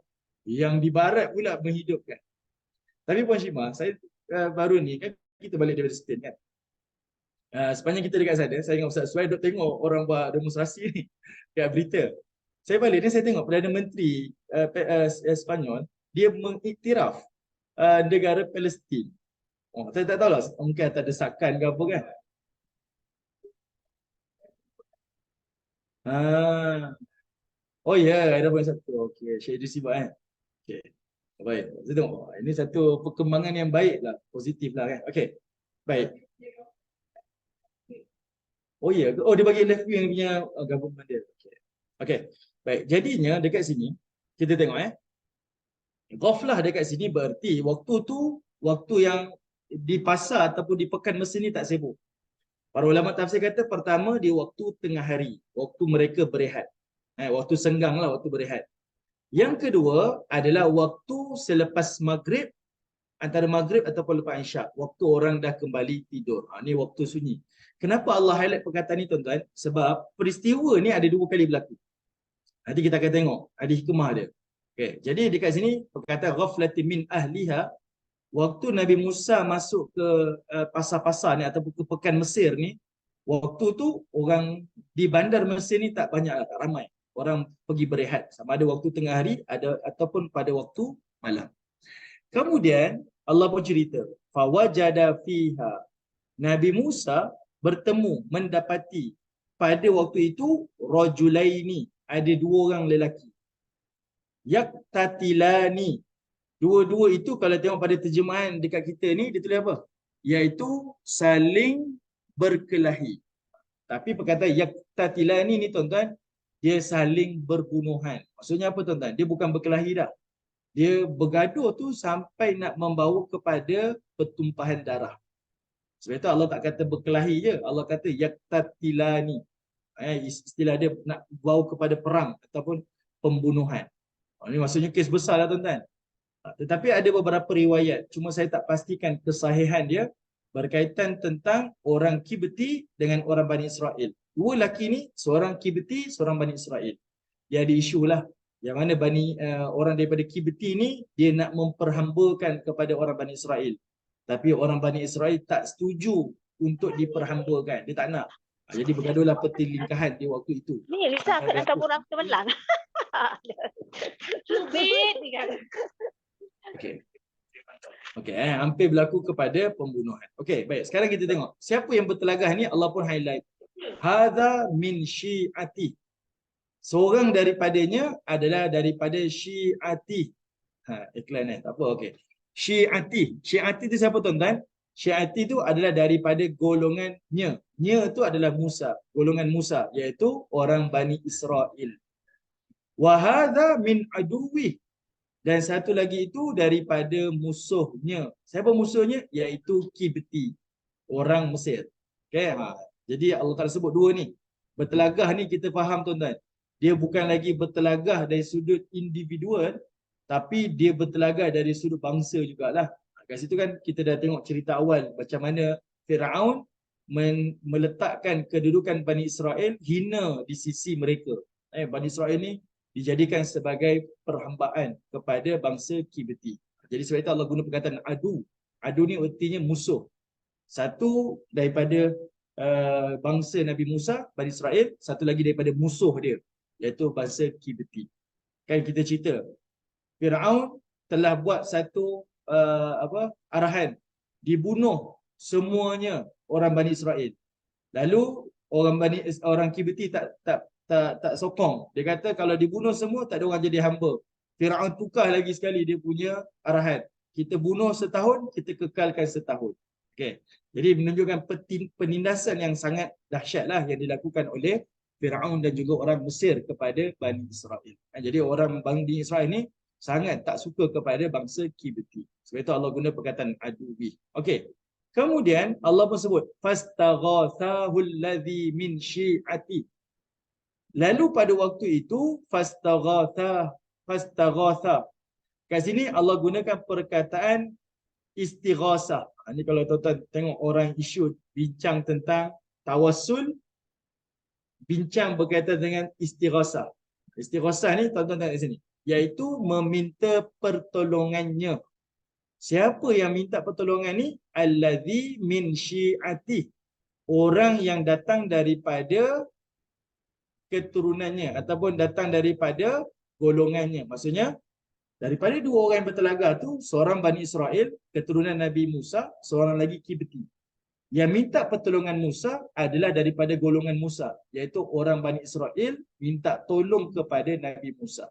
Yang di barat pula menghidupkan. Tapi Puan Syimah, saya baru ni kan kita balik daripada Spain kan. Sepanjang kita dekat sana, saya dengan Ustaz Suai duk tengok orang buat demonstrasi ni kat berita. Saya balik ni saya tengok Perdana Menteri Sepanyol, dia mengiktiraf negara Palestin. Saya tak tahu lah, mungkin ada desakan ke apa kan. Oh ya, ada poin satu. Okey, Syed Idris buat kan. Okey. Baik. Saya tengok ini satu perkembangan yang baik lah, positif lah kan. Okey. Baik. Oh ya, oh dia bagi left wing punya government dia. Okey. Okey. Baik, jadinya dekat sini kita tengok ghaflah dekat sini berarti waktu tu waktu yang di pasar ataupun di pekan Mesir ni tak sibuk. Para ulama tafsir kata pertama di waktu tengah hari, waktu mereka berehat. Waktu senggang lah, waktu berehat. Yang kedua adalah waktu selepas maghrib, antara maghrib ataupun lepas isyak, waktu orang dah kembali tidur. Ni waktu sunyi. Kenapa Allah highlight perkataan ni tuan-tuan? Sebab peristiwa ni ada 2 kali berlaku. Nanti kita akan tengok ada hikmah dia. Okay. Jadi dekat sini perkataan ghaflatin min ahliha, waktu Nabi Musa masuk ke pasar-pasar ni ataupun ke pekan Mesir ni, waktu tu orang di bandar Mesir ni tak banyak, tak ramai. Orang pergi berehat, sama ada waktu tengah hari ada ataupun pada waktu malam. Kemudian Allah pun cerita, fawajada fiha, Nabi Musa bertemu, mendapati pada waktu itu rajulaini, ada 2 orang lelaki. Yaktatilani, dua-dua itu kalau tengok pada terjemahan dekat kita ni dia tulis apa? Iaitu saling berkelahi. Tapi perkataan yaktatilani ni tuan-tuan, dia saling berbunuhan. Maksudnya apa tuan-tuan? Dia bukan berkelahi dah. Dia bergaduh tu sampai nak membawa kepada pertumpahan darah. Sebab itu Allah tak kata berkelahi je. Allah kata yaktatilani. Istilah dia nak bawa kepada perang ataupun pembunuhan. Ini maksudnya kes besar lah tuan-tuan. Tetapi ada beberapa riwayat, cuma saya tak pastikan kesahihan dia, berkaitan tentang orang Kibti dengan orang Bani Israel. 2 lelaki ni, seorang Kibti, seorang Bani Israel. Dia ada isu lah, yang mana orang daripada Kibti ni dia nak memperhambakan kepada orang Bani Israel. Tapi orang Bani Israel tak setuju untuk diperhambakan, dia tak nak. Jadi bergaduhlah pertelingkahan di waktu itu. Ni Lisa aku nak campur orang kemelang. Cubit ni kan. Okey. Okey, hampir berlaku kepada pembunuhan. Okey, baik. Sekarang kita tengok. Siapa yang bertelagah ni Allah pun highlight. Hadza min syi'ati. Seorang daripadanya adalah daripada syi'ati. Iklan tak apa, okey. Syi'ati. Syi'ati tu siapa tuan-tuan? Syi'ati tu adalah daripada golongan Nya. Nya tu adalah Musa. Golongan Musa, iaitu orang Bani Israel. Wa hadza min aduwi. Dan satu lagi itu daripada musuhnya. Siapa musuhnya? Iaitu Kibti, orang Mesir. Okay? Jadi Allah Ta'ala sebut 2 ni. Bertelagah ni kita faham tuan-tuan. Dia bukan lagi bertelagah dari sudut individual, tapi dia bertelagah dari sudut bangsa jugalah. Kat situ kan kita dah tengok cerita awal macam mana Firaun meletakkan kedudukan Bani Israel hina di sisi mereka. Bani Israel ni dijadikan sebagai perhambaan kepada bangsa Kibti. Jadi sebab itu Allah guna perkataan adu. Adu ni artinya musuh. Satu daripada bangsa Nabi Musa, Bani Israel, satu lagi daripada musuh dia, iaitu bangsa Kibti. Kan kita cerita Firaun telah buat satu arahan, dibunuh semuanya orang Bani Israel. Lalu orang Kibti tak sokong. Dia kata kalau dibunuh semua tak ada orang jadi hamba. Firaun tukar lagi sekali dia punya arahan. Kita bunuh setahun, kita kekalkan setahun. Okey. Jadi menunjukkan penindasan yang sangat dahsyatlah yang dilakukan oleh Firaun dan juga orang Mesir kepada Bani Israel. Jadi orang Bani Israel ni sangat tak suka kepada bangsa Kibti. Sebab itu Allah guna perkataan aduwi. Okey. Kemudian Allah pun sebut fastaghathahul ladzi min syi'ati. Lalu pada waktu itu fastaghatha. Kat sini Allah gunakan perkataan istighasah. Ini kalau tuan-tuan tengok orang isu bincang tentang tawassul, bincang berkaitan dengan istighasah. Istighasah ni tuan-tuan tengok di sini, iaitu meminta pertolongannya. Siapa yang minta pertolongan ni? Allazi min syi'ati. Orang yang datang daripada keturunannya ataupun datang daripada golongannya. Maksudnya daripada dua orang yang bertelaga tu, seorang Bani Israel, keturunan Nabi Musa, seorang lagi Kibti. Yang minta pertolongan Musa adalah daripada golongan Musa, iaitu orang Bani Israel minta tolong kepada Nabi Musa.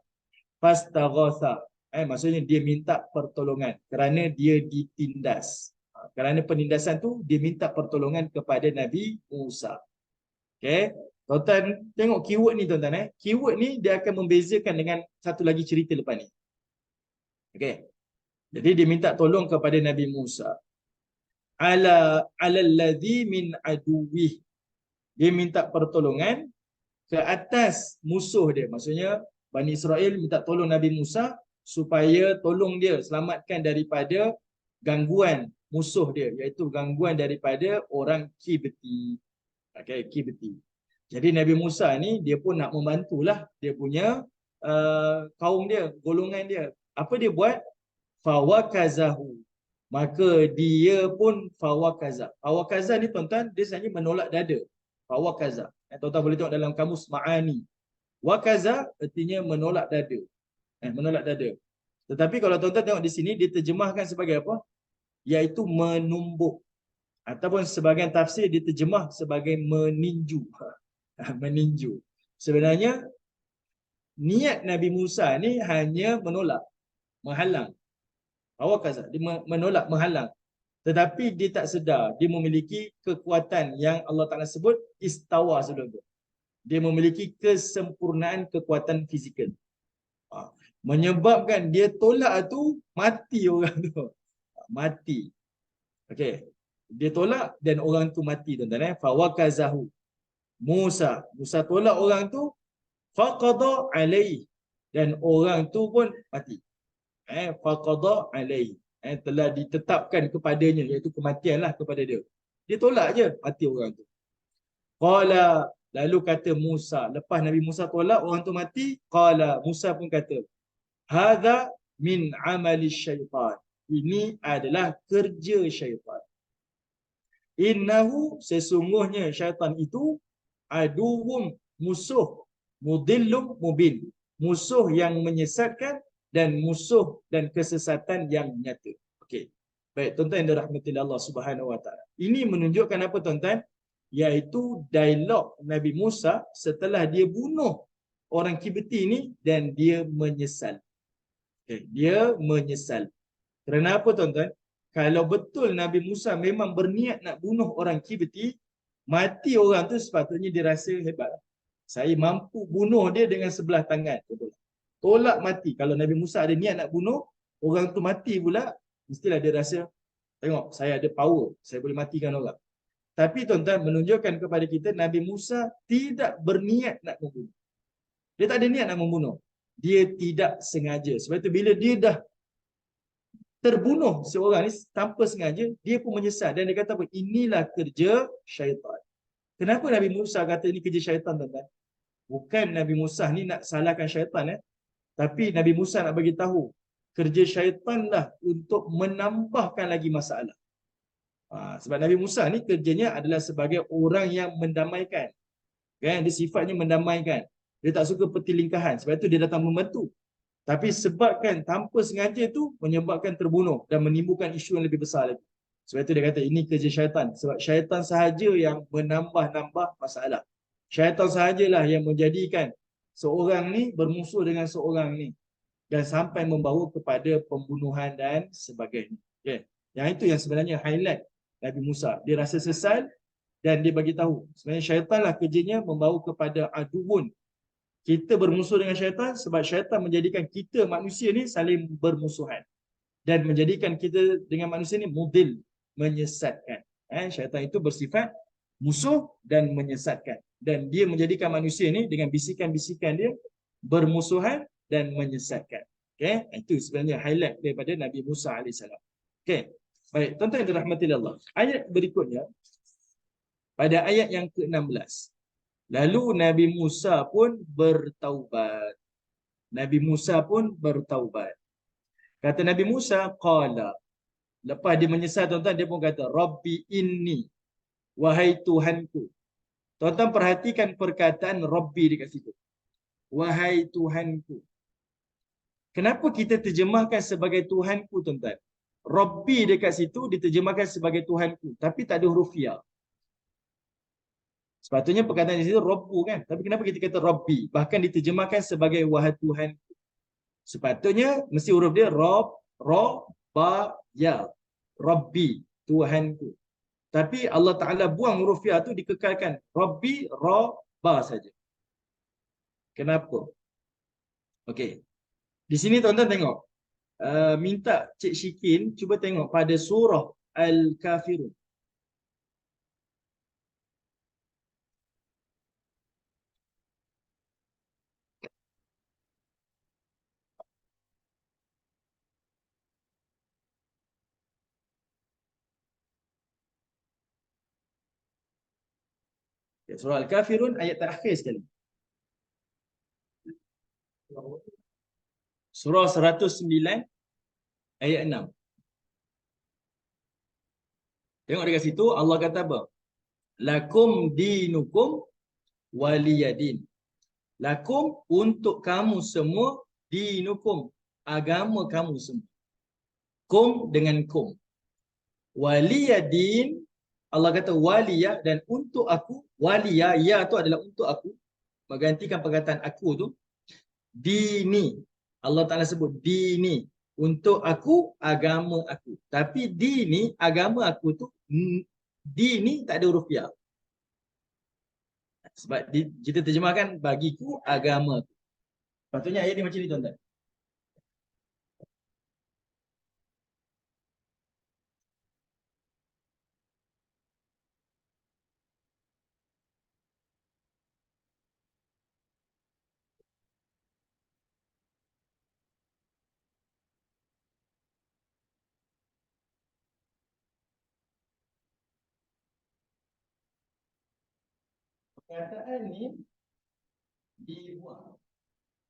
Fastaghatha. Maksudnya dia minta pertolongan kerana dia ditindas. Kerana penindasan tu dia minta pertolongan kepada Nabi Musa. Okey. Tuan-tuan tengok keyword ni tuan-tuan. Keyword ni dia akan membezakan dengan satu lagi cerita lepas ni. Okey. Jadi dia minta tolong kepada Nabi Musa. Alalladzi min aduwih. Dia minta pertolongan ke atas musuh dia. Maksudnya Bani Israel minta tolong Nabi Musa supaya tolong dia selamatkan daripada gangguan musuh dia, iaitu gangguan daripada orang Kibti. Okey, Kibti. Jadi Nabi Musa ni dia pun nak membantulah dia punya kaum dia, golongan dia. Apa dia buat? Fawakazahu. Maka dia pun fawakaza. Fawakaza ni tuan-tuan, dia sebenarnya menolak dada. Fawakaza. Tuan-tuan boleh tengok dalam kamus Ma'ani. Wakaza artinya menolak dada. Menolak dada. Tetapi kalau tuan-tuan tengok di sini, dia terjemahkan sebagai apa? Iaitu menumbuk. Ataupun sebahagian tafsir diterjemah sebagai meninju. Meninju. Sebenarnya, niat Nabi Musa ni hanya menolak, menghalang. Wakaza, dia menolak, menghalang. Tetapi dia tak sedar, dia memiliki kekuatan yang Allah Ta'ala sebut istawa sebelum tu. Dia memiliki kesempurnaan kekuatan fizikal. Menyebabkan dia tolak tu, mati orang tu. Mati. Okey. Dia tolak dan orang tu mati tuan-tuan. Fawakazahu. Musa tolak orang tu, faqada alaihi. Dan orang tu pun mati. Faqada alaihi. Telah ditetapkan kepadanya, iaitu kematianlah kepada dia. Dia tolak je, mati orang tu. Qala, lalu kata Musa, lepas Nabi Musa tolak orang tu mati, qala, Musa pun kata, hadza min amali syaitan. Ini adalah kerja syaitan. Innahu, sesungguhnya syaitan itu aduwwum, musuh, mudillum mubin, musuh yang menyesatkan dan musuh dan kesesatan yang nyata. Okey. Baik, tuan-tuan yang dirahmati Allah Subhanahu wa taala. Ini menunjukkan apa tuan-tuan? Iaitu dialog Nabi Musa setelah dia bunuh orang Kibti ni dan dia menyesal. Okay, dia menyesal. Kerana apa tuan-tuan? Kalau betul Nabi Musa memang berniat nak bunuh orang Kibti, mati orang tu sepatutnya dia rasa hebat. Saya mampu bunuh dia dengan sebelah tangan. Betul. Tolak mati. Kalau Nabi Musa ada niat nak bunuh, orang tu mati pula, mestilah dia rasa, tengok saya ada power, saya boleh matikan orang. Tapi tuan-tuan, menunjukkan kepada kita Nabi Musa tidak berniat nak membunuh. Dia tak ada niat nak membunuh. Dia tidak sengaja. Sebab itu bila dia dah terbunuh seorang ni tanpa sengaja, dia pun menyesal. Dan dia kata apa? Inilah kerja syaitan. Kenapa Nabi Musa kata ini kerja syaitan tuan-tuan? Bukan Nabi Musa ni nak salahkan syaitan. Tapi Nabi Musa nak bagi tahu kerja syaitan lah untuk menambahkan lagi masalah. Sebab Nabi Musa ni kerjanya adalah sebagai orang yang mendamaikan. Kan? Dia sifatnya mendamaikan. Dia tak suka pertelingkahan. Sebab itu dia datang membantu. Tapi sebabkan tanpa sengaja tu menyebabkan terbunuh dan menimbulkan isu yang lebih besar lagi. Sebab itu dia kata ini kerja syaitan. Sebab syaitan sahaja yang menambah-nambah masalah. Syaitan sahajalah yang menjadikan seorang ni bermusuh dengan seorang ni. Dan sampai membawa kepada pembunuhan dan sebagainya. Okay. Yang itu yang sebenarnya highlight Nabi Musa. Dia rasa sesal dan dia bagi tahu. Sebenarnya syaitanlah kerjanya membawa kepada aduun. Kita bermusuh dengan syaitan sebab syaitan menjadikan kita manusia ni saling bermusuhan. Dan menjadikan kita dengan manusia ni mudil, menyesatkan. Syaitan itu bersifat musuh dan menyesatkan. Dan dia menjadikan manusia ni dengan bisikan-bisikan dia bermusuhan dan menyesatkan. Okay? Itu sebenarnya highlight daripada Nabi Musa AS. Okay. Baik, tuan-tuan yang dirahmati Allah. Ayat berikutnya, pada ayat yang ke-16. Lalu Nabi Musa pun bertaubat. Nabi Musa pun bertaubat. Kata Nabi Musa, qala. Lepas dia menyesal, tuan-tuan, dia pun kata, Rabbi inni, wahai Tuhanku. Tuan-tuan perhatikan perkataan Rabbi dekat situ. Wahai Tuhanku. Kenapa kita terjemahkan sebagai Tuhanku, tuan-tuan? Rabbi dekat situ diterjemahkan sebagai Tuhanku, tapi tak ada huruf ya. Sepatutnya perkataan di situ Rabbu kan? Tapi kenapa kita kata Rabbi? Bahkan diterjemahkan sebagai wahai Tuhanku. Sepatutnya mesti huruf dia Rob, Ba, Ya. Rabbi, Tuhanku. Tapi Allah Ta'ala buang huruf ya tu, dikekalkan Rabbi, Ba saja. Kenapa? Okey. Di sini tuan-tuan tengok. Minta Cik Syikin cuba tengok pada surah Al-Kafirun. Surah Al-Kafirun ayat terakhir sekali. Surah 109 ayat 6. Tengok dekat situ Allah kata apa? Lakum dinukum waliyadin. Lakum untuk kamu semua, dinukum agama kamu semua. Kum dengan kum. Waliyadin, Allah kata waliyah, dan untuk aku, waliyah, ya tu adalah untuk aku. Menggantikan perkataan aku tu. Dini. Allah Ta'ala sebut dini. Untuk aku, agama aku. Tapi dini, agama aku tu, dini tak ada huruf ya. Sebab kita terjemahkan bagiku, agama aku. Patutnya ayat ni macam ni, tuan-tuan. Perkataan ni dibuang.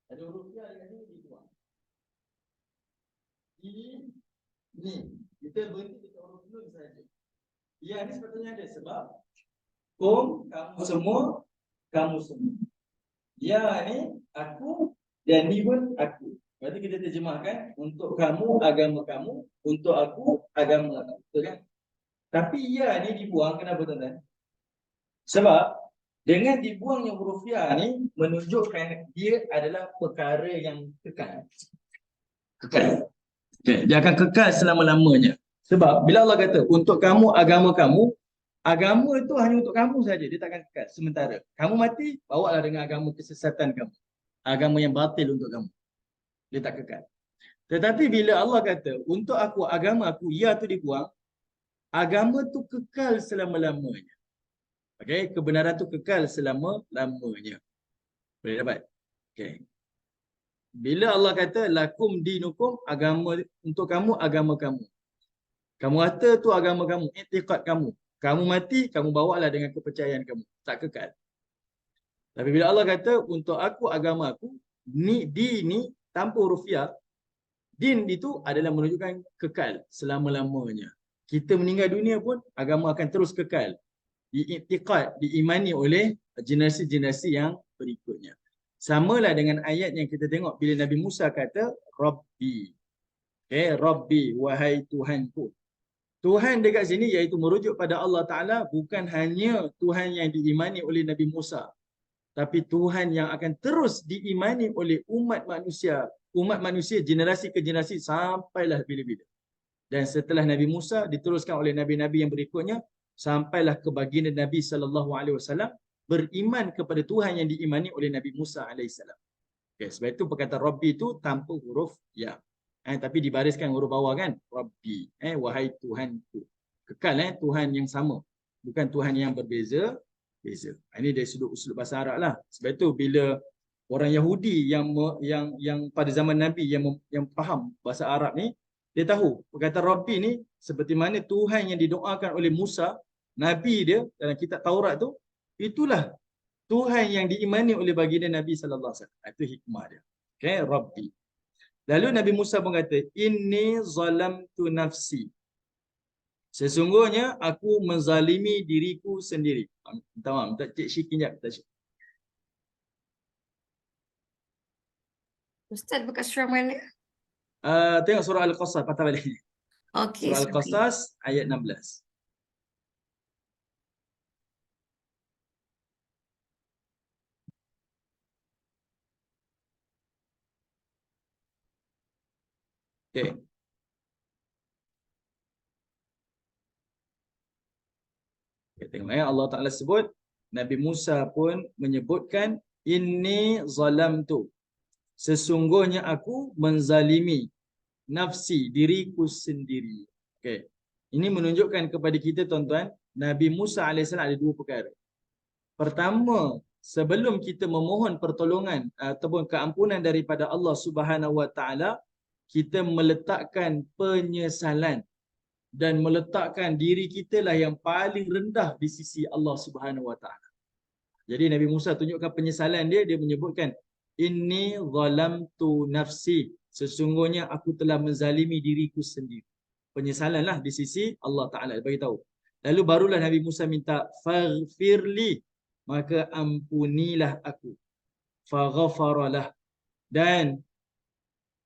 Ada huruf ya yang ni dibuang. Ini. Kita berhenti dekat huruf nun saja. Ya ni sepatutnya ada sebab kum, kamu semua, kamu semua. Ya ni aku dan ni pun aku. Berarti kita terjemahkan untuk kamu, agama kamu, untuk aku, agama aku. Betul kan? Tapi ya ni dibuang, kenapa tuan-tuan? Sebab dengan dibuangnya huruf ya ni menunjukkan dia adalah perkara yang kekal. Kekal. Okay. Dia akan kekal selama-lamanya. Sebab bila Allah kata untuk kamu, agama kamu, agama itu hanya untuk kamu saja, dia takkan kekal sementara. Kamu mati, bawalah dengan agama kesesatan kamu. Agama yang batil untuk kamu. Dia tak kekal. Tetapi bila Allah kata untuk aku, agama aku, ya tu dibuang, agama tu kekal selama-lamanya. Okey, kebenaran tu kekal selama-lamanya. Boleh dapat? Okey. Bila Allah kata lakum dinukum, agama untuk kamu, agama kamu. Kamu kata tu agama kamu, i'tiqad kamu. Kamu mati, kamu bawalah dengan kepercayaan kamu. Tak kekal. Tapi bila Allah kata untuk aku, agama aku, ni tanpa huruf ya, din itu adalah menunjukkan kekal selama-lamanya. Kita meninggal dunia pun agama akan terus kekal. Diiktiqad, diimani oleh generasi-generasi yang berikutnya. Samalah dengan ayat yang kita tengok bila Nabi Musa kata Rabbi. Rabbi, wahai Tuhanku. Tuhan dekat sini iaitu merujuk pada Allah Ta'ala, bukan hanya Tuhan yang diimani oleh Nabi Musa, tapi Tuhan yang akan terus diimani oleh umat manusia generasi ke generasi sampailah bila-bila. Dan setelah Nabi Musa diteruskan oleh nabi-nabi yang berikutnya, sampailah ke baginda Nabi SAW beriman kepada Tuhan yang diimani oleh Nabi Musa AS. Okay, sebab itu perkataan Rabbi itu tanpa huruf ya. Tapi dibariskan huruf bawah kan? Rabbi, wahai Tuhanku. Kekal Tuhan yang sama. Bukan Tuhan yang berbeza. Ini dari sudut usul bahasa Arab lah. Sebab itu bila orang Yahudi yang pada zaman Nabi yang faham bahasa Arab ni, dia tahu perkataan Rabbi ni seperti mana Tuhan yang didoakan oleh Musa, Nabi dia dalam kitab Taurat tu, itulah Tuhan yang diimani oleh baginda Nabi sallallahu alaihi wasallam. Itu hikmah dia. Okay, Rabbi. Lalu Nabi Musa pun kata, inni zalamtu nafsi. Sesungguhnya aku menzalimi diriku sendiri. Minta maaf, minta Cik Syik kejap. Ustaz buka surah mana? Tengok surah Al-Qasas, patah balik. Okey. Surah Al-Qasas ayat 16. Okay. Tengok Allah Ta'ala sebut, Nabi Musa pun menyebutkan, inni zalamtu. Sesungguhnya aku menzalimi nafsi, diriku sendiri. Okay. Ini menunjukkan kepada kita tuan-tuan, Nabi Musa AS ada dua perkara. Pertama, sebelum kita memohon pertolongan ataupun keampunan daripada Allah Subhanahu Wa Ta'ala, kita meletakkan penyesalan dan meletakkan diri kita lah yang paling rendah di sisi Allah Subhanahu Wa Ta'ala. Jadi Nabi Musa tunjukkan penyesalan dia menyebutkan, inni zalamtu nafsi. Sesungguhnya aku telah menzalimi diriku sendiri. Penyesalan lah di sisi Allah Ta'ala. Dia bagi tahu. Lalu barulah Nabi Musa minta, faghfirli. Maka ampunilah aku. Faghfaralah. Dan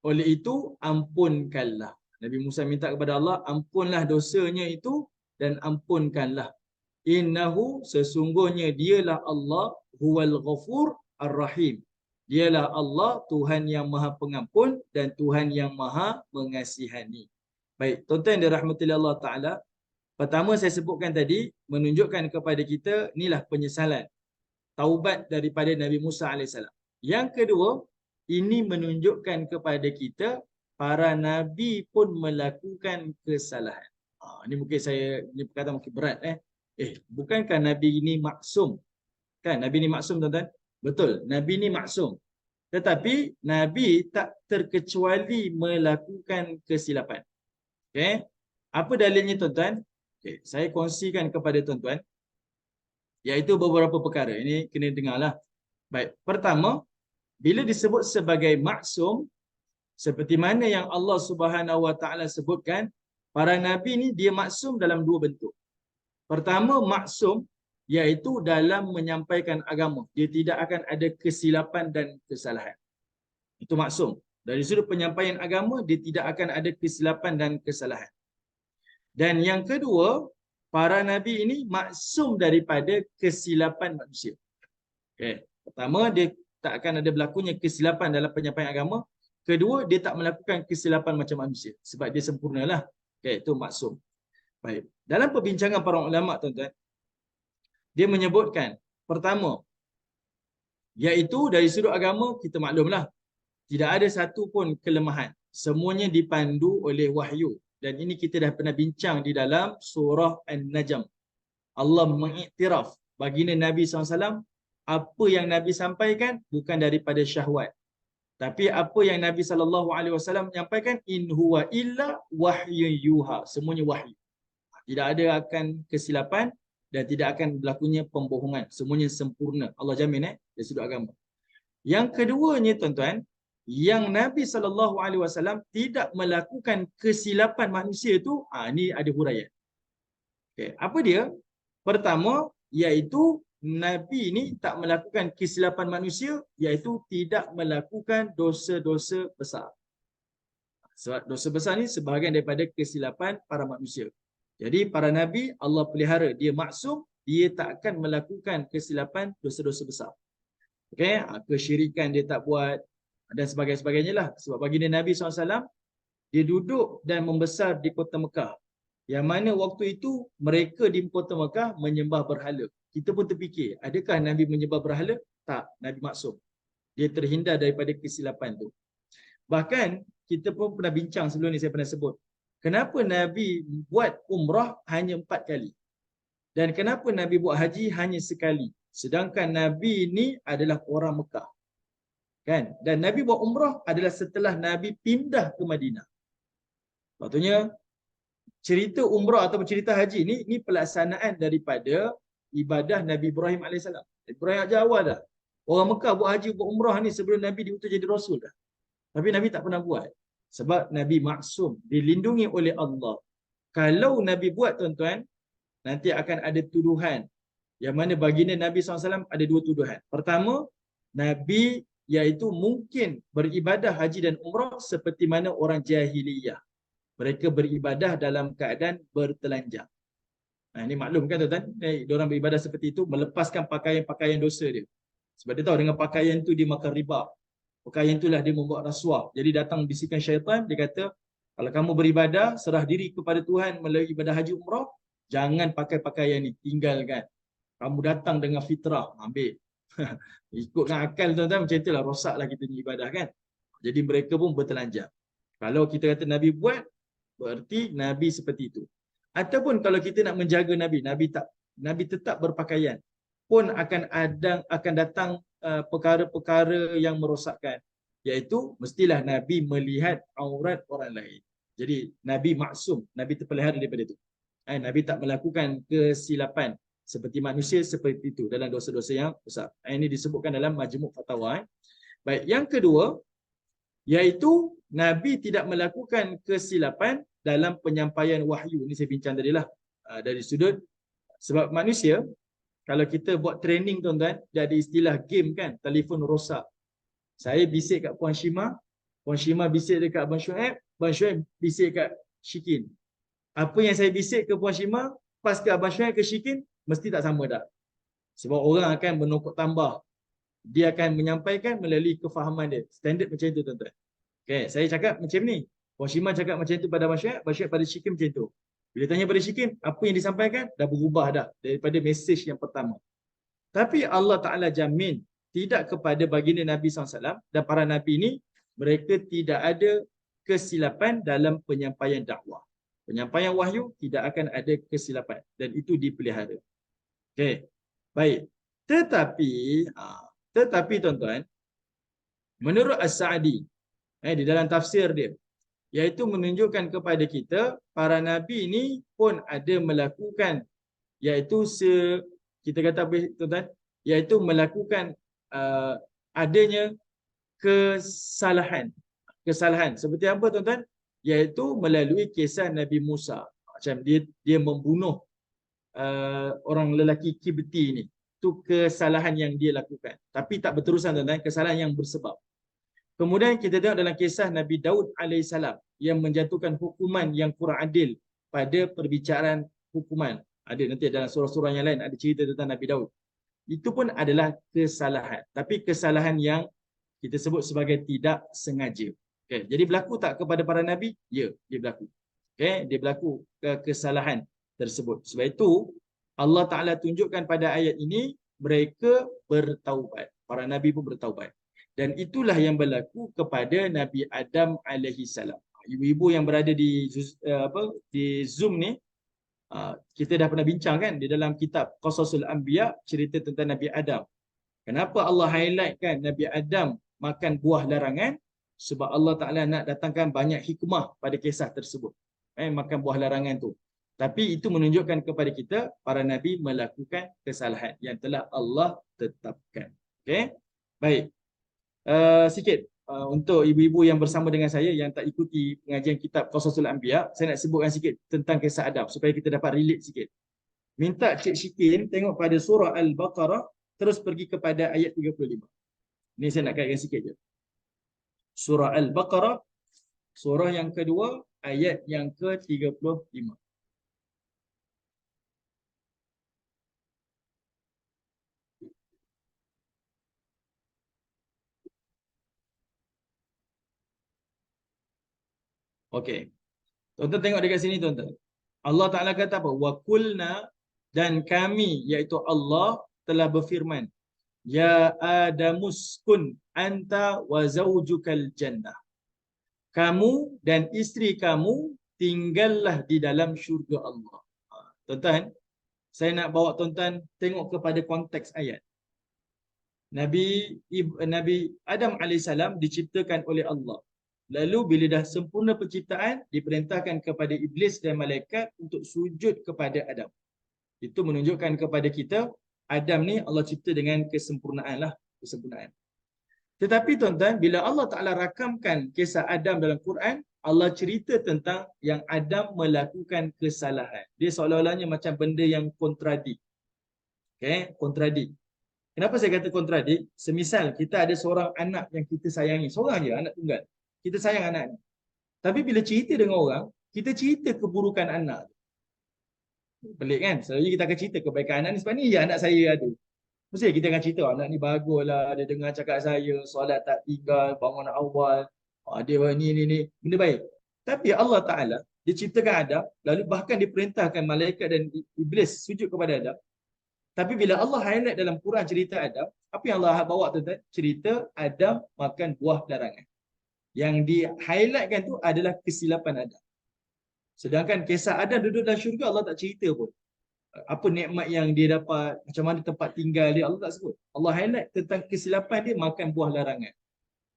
oleh itu ampunkanlah. Nabi Musa minta kepada Allah, ampunlah dosanya itu dan ampunkanlah. Innahu, sesungguhnya dialah Allah, huwal ghafur ar-rahim. Dialah Allah, Tuhan yang maha pengampun dan Tuhan yang maha mengasihani. Baik, tuan-tuan yang dirahmati Allah Ta'ala, pertama saya sebutkan tadi, menunjukkan kepada kita, inilah penyesalan. Taubat daripada Nabi Musa AS. Yang kedua, ini menunjukkan kepada kita, para Nabi pun melakukan kesalahan. Ini mungkin ini perkataan mungkin berat. Bukankah Nabi ini maksum? Kan, Nabi ini maksum tuan-tuan? Betul, Nabi ini maksum. Tetapi Nabi tak terkecuali melakukan kesilapan. Okay. Apa dalilnya tuan-tuan? Okay. Saya kongsikan kepada tuan-tuan, iaitu beberapa perkara. Ini kena dengarlah. Baik, pertama, bila disebut sebagai maksum, seperti mana yang Allah Subhanahu Wa Ta'ala sebutkan, para Nabi ni dia maksum dalam dua bentuk. Pertama, maksum iaitu dalam menyampaikan agama. Dia tidak akan ada kesilapan dan kesalahan. Itu maksum. Dari sudut penyampaian agama, dia tidak akan ada kesilapan dan kesalahan. Dan yang kedua, para Nabi ini maksum daripada kesilapan manusia. Okay. Pertama, dia tak akan ada berlakunya kesilapan dalam penyampaian agama. Kedua, dia tak melakukan kesilapan macam manusia. Sebab dia sempurnalah. Okay, itu maksum. Baik. Dalam perbincangan para ulama, tuan-tuan, dia menyebutkan, pertama, iaitu dari sudut agama, kita maklumlah, tidak ada satu pun kelemahan. Semuanya dipandu oleh wahyu. Dan ini kita dah pernah bincang di dalam surah An-Najm. Allah mengiktiraf baginda Nabi SAW, apa yang Nabi sampaikan bukan daripada syahwat. Tapi apa yang Nabi SAW menyampaikan, in huwa illa wahyu yuha. Semuanya wahyu. Tidak ada akan kesilapan dan tidak akan berlakunya pembohongan. Semuanya sempurna. Allah jamin dari sudut agama. Yang keduanya tuan-tuan, yang Nabi SAW tidak melakukan kesilapan manusia itu, ini ada huraian. Okay. Apa dia? Pertama, iaitu Nabi ini tak melakukan kesilapan manusia, iaitu tidak melakukan dosa-dosa besar. Sebab dosa besar ni sebahagian daripada kesilapan para manusia. Jadi para Nabi Allah pelihara, dia maksum, dia tak akan melakukan kesilapan dosa-dosa besar. Okay? Kesyirikan dia tak buat dan sebagainya lah. Sebab baginda Nabi SAW, dia duduk dan membesar di kota Mekah. Yang mana waktu itu mereka di kota Mekah menyembah berhala. Kita pun terfikir, adakah Nabi menyembah berhala? Tak, Nabi maksum. Dia terhindar daripada kesilapan tu. Bahkan kita pun pernah bincang sebelum ni, saya pernah sebut. kenapa Nabi buat umrah hanya 4 kali? Dan kenapa Nabi buat haji hanya sekali? Sedangkan Nabi ini adalah orang Mekah. Kan? Dan Nabi buat umrah adalah setelah Nabi pindah ke Madinah. Maksudnya, cerita umrah ataupun cerita haji ni pelaksanaan daripada ibadah Nabi Ibrahim AS. Ibrahim aja awal dah. Orang Mekah buat haji, buat umrah ni sebelum Nabi diutus jadi Rasul dah. Tapi Nabi tak pernah buat. Sebab Nabi maksum, dilindungi oleh Allah. Kalau Nabi buat, tuan-tuan, nanti akan ada tuduhan. Yang mana baginda Nabi SAW ada 2 tuduhan. Pertama, Nabi iaitu mungkin beribadah haji dan umrah seperti mana orang jahiliyah. Mereka beribadah dalam keadaan bertelanjang. Nah, ini maklum kan tuan-tuan, diorang beribadah seperti itu melepaskan pakaian-pakaian dosa dia. Sebab dia tahu dengan pakaian tu dia makan riba. Pakaian itulah dia membuat rasuah. Jadi datang bisikan syaitan, dia kata, kalau kamu beribadah, serah diri kepada Tuhan melalui ibadah haji umrah, jangan pakai pakaian ni, tinggalkan. Kamu datang dengan fitrah, ambil. Ikutkan akal tuan-tuan, macam itulah rosaklah kita ni ibadah kan. Jadi mereka pun bertelanjang. Kalau kita kata Nabi buat, berarti Nabi seperti itu. Ataupun kalau kita nak menjaga Nabi, Nabi tetap berpakaian, pun akan datang perkara-perkara yang merosakkan, iaitu mestilah Nabi melihat aurat orang lain. Jadi Nabi maksum, Nabi terpelihara daripada itu. Nabi tak melakukan kesilapan seperti manusia seperti itu dalam dosa-dosa yang besar. Ini disebutkan dalam Majmu' Fatawa. Baik, yang kedua, iaitu Nabi tidak melakukan kesilapan dalam penyampaian wahyu. Ini saya bincang tadilah dari sudut sebab manusia, kalau kita buat training tuan-tuan, dia ada istilah game kan, telefon rosak. Saya bisik kat Puan Shima bisik dekat Abang Shuaib bisik kat Syikin. Apa yang saya bisik ke Puan Shima, pas ke Abang Shuaib ke Syikin, mesti tak sama dah. Sebab orang akan menokok tambah. Dia akan menyampaikan melalui kefahaman dia. Standard macam itu tuan-tuan. Okay, saya cakap macam ni. Puan Shima cakap macam itu pada Abang Shuaib pada Syikin macam itu. Bila tanya pada Syikin, apa yang disampaikan dah berubah dah daripada mesej yang pertama. Tapi Allah Ta'ala jamin tidak kepada baginda Nabi SAW dan para Nabi ini, mereka tidak ada kesilapan dalam penyampaian dakwah. Penyampaian wahyu tidak akan ada kesilapan dan itu dipelihara. Okey. Baik. Tetapi tuan-tuan, menurut As-Sa'di di dalam tafsir dia, iaitu menunjukkan kepada kita para nabi ini pun ada melakukan, iaitu kita kata apa tuan-tuan, iaitu melakukan adanya kesalahan seperti apa tuan-tuan, iaitu melalui kisah Nabi Musa. Macam dia membunuh orang lelaki Kibti ni. Itu kesalahan yang dia lakukan, tapi tak berterusan tuan-tuan, kesalahan yang bersebab. Kemudian kita tengok dalam kisah Nabi Daud alaihissalam yang menjatuhkan hukuman yang kurang adil pada perbicaraan hukuman. Ada nanti dalam surah-surah yang lain ada cerita tentang Nabi Daud. Itu pun adalah kesalahan, tapi kesalahan yang kita sebut sebagai tidak sengaja. Okay. Jadi berlaku tak kepada para nabi? Ya, dia berlaku. Okay. Dia berlaku kesalahan tersebut. Sebab itu Allah Ta'ala tunjukkan pada ayat ini mereka bertaubat. Para nabi pun bertaubat. Dan itulah yang berlaku kepada Nabi Adam alaihi salam. Ibu-ibu yang berada di Zoom ni, kita dah pernah bincang kan di dalam kitab Qasasul Anbiya, cerita tentang Nabi Adam. Kenapa Allah highlight kan Nabi Adam makan buah larangan? Sebab Allah Ta'ala nak datangkan banyak hikmah pada kisah tersebut. Makan buah larangan tu. Tapi itu menunjukkan kepada kita para nabi melakukan kesalahan yang telah Allah tetapkan. Okay? Baik. Sikit untuk ibu-ibu yang bersama dengan saya yang tak ikuti pengajian kitab Qasasul Anbiya, saya nak sebutkan sikit tentang kisah Adam supaya kita dapat relate sikit. Minta Cik Syikin tengok pada surah Al-Baqarah terus pergi kepada ayat 35. Ni saya nak kaitkan sikit je. Surah Al-Baqarah, surah yang kedua, ayat yang ke-35. Okey. Tuan-tuan tengok dekat sini tuan-tuan. Allah Ta'ala kata apa? Wa kulna, dan kami iaitu Allah telah berfirman, ya Adamuskun anta wa zawjukal jannah. Kamu dan isteri kamu tinggallah di dalam syurga Allah. Tuan-tuan, saya nak bawa tuan-tuan tengok kepada konteks ayat. Nabi Adam alaihissalam diciptakan oleh Allah. Lalu bila dah sempurna penciptaan, diperintahkan kepada iblis dan malaikat untuk sujud kepada Adam. Itu menunjukkan kepada kita Adam ni Allah cipta dengan kesempurnaan lah, kesempurnaan. Tetapi tuan-tuan, bila Allah Ta'ala rakamkan kisah Adam dalam Quran, Allah cerita tentang yang Adam melakukan kesalahan. Dia seolah-olahnya macam benda yang kontradik. Okay, kontradik. Kenapa saya kata kontradik? Semisal kita ada seorang anak yang kita sayangi, seorang je, anak tunggal. Kita sayang anak ni. Tapi bila cerita dengan orang, kita cerita keburukan anak. Pelik kan? Selalunya kita akan cerita kebaikan anak ni sebab ni ya anak saya ada. Mesti kita akan cerita anak ni baguslah, dia dengar cakap saya, solat tak tinggal, bangun awal, dia ni, benda baik. Tapi Allah Ta'ala, dia ciptakan Adam, lalu bahkan diperintahkan malaikat dan iblis sujud kepada Adam. Tapi bila Allah highlight dalam Quran cerita Adam, apa yang Allah bawa tuan-tuan? Cerita Adam makan buah larangan. Yang di-highlightkan tu adalah kesilapan Adam. Sedangkan kisah Adam duduk dalam syurga, Allah tak cerita pun. Apa nikmat yang dia dapat, macam mana tempat tinggal dia, Allah tak sebut. Allah highlight tentang kesilapan dia makan buah larangan.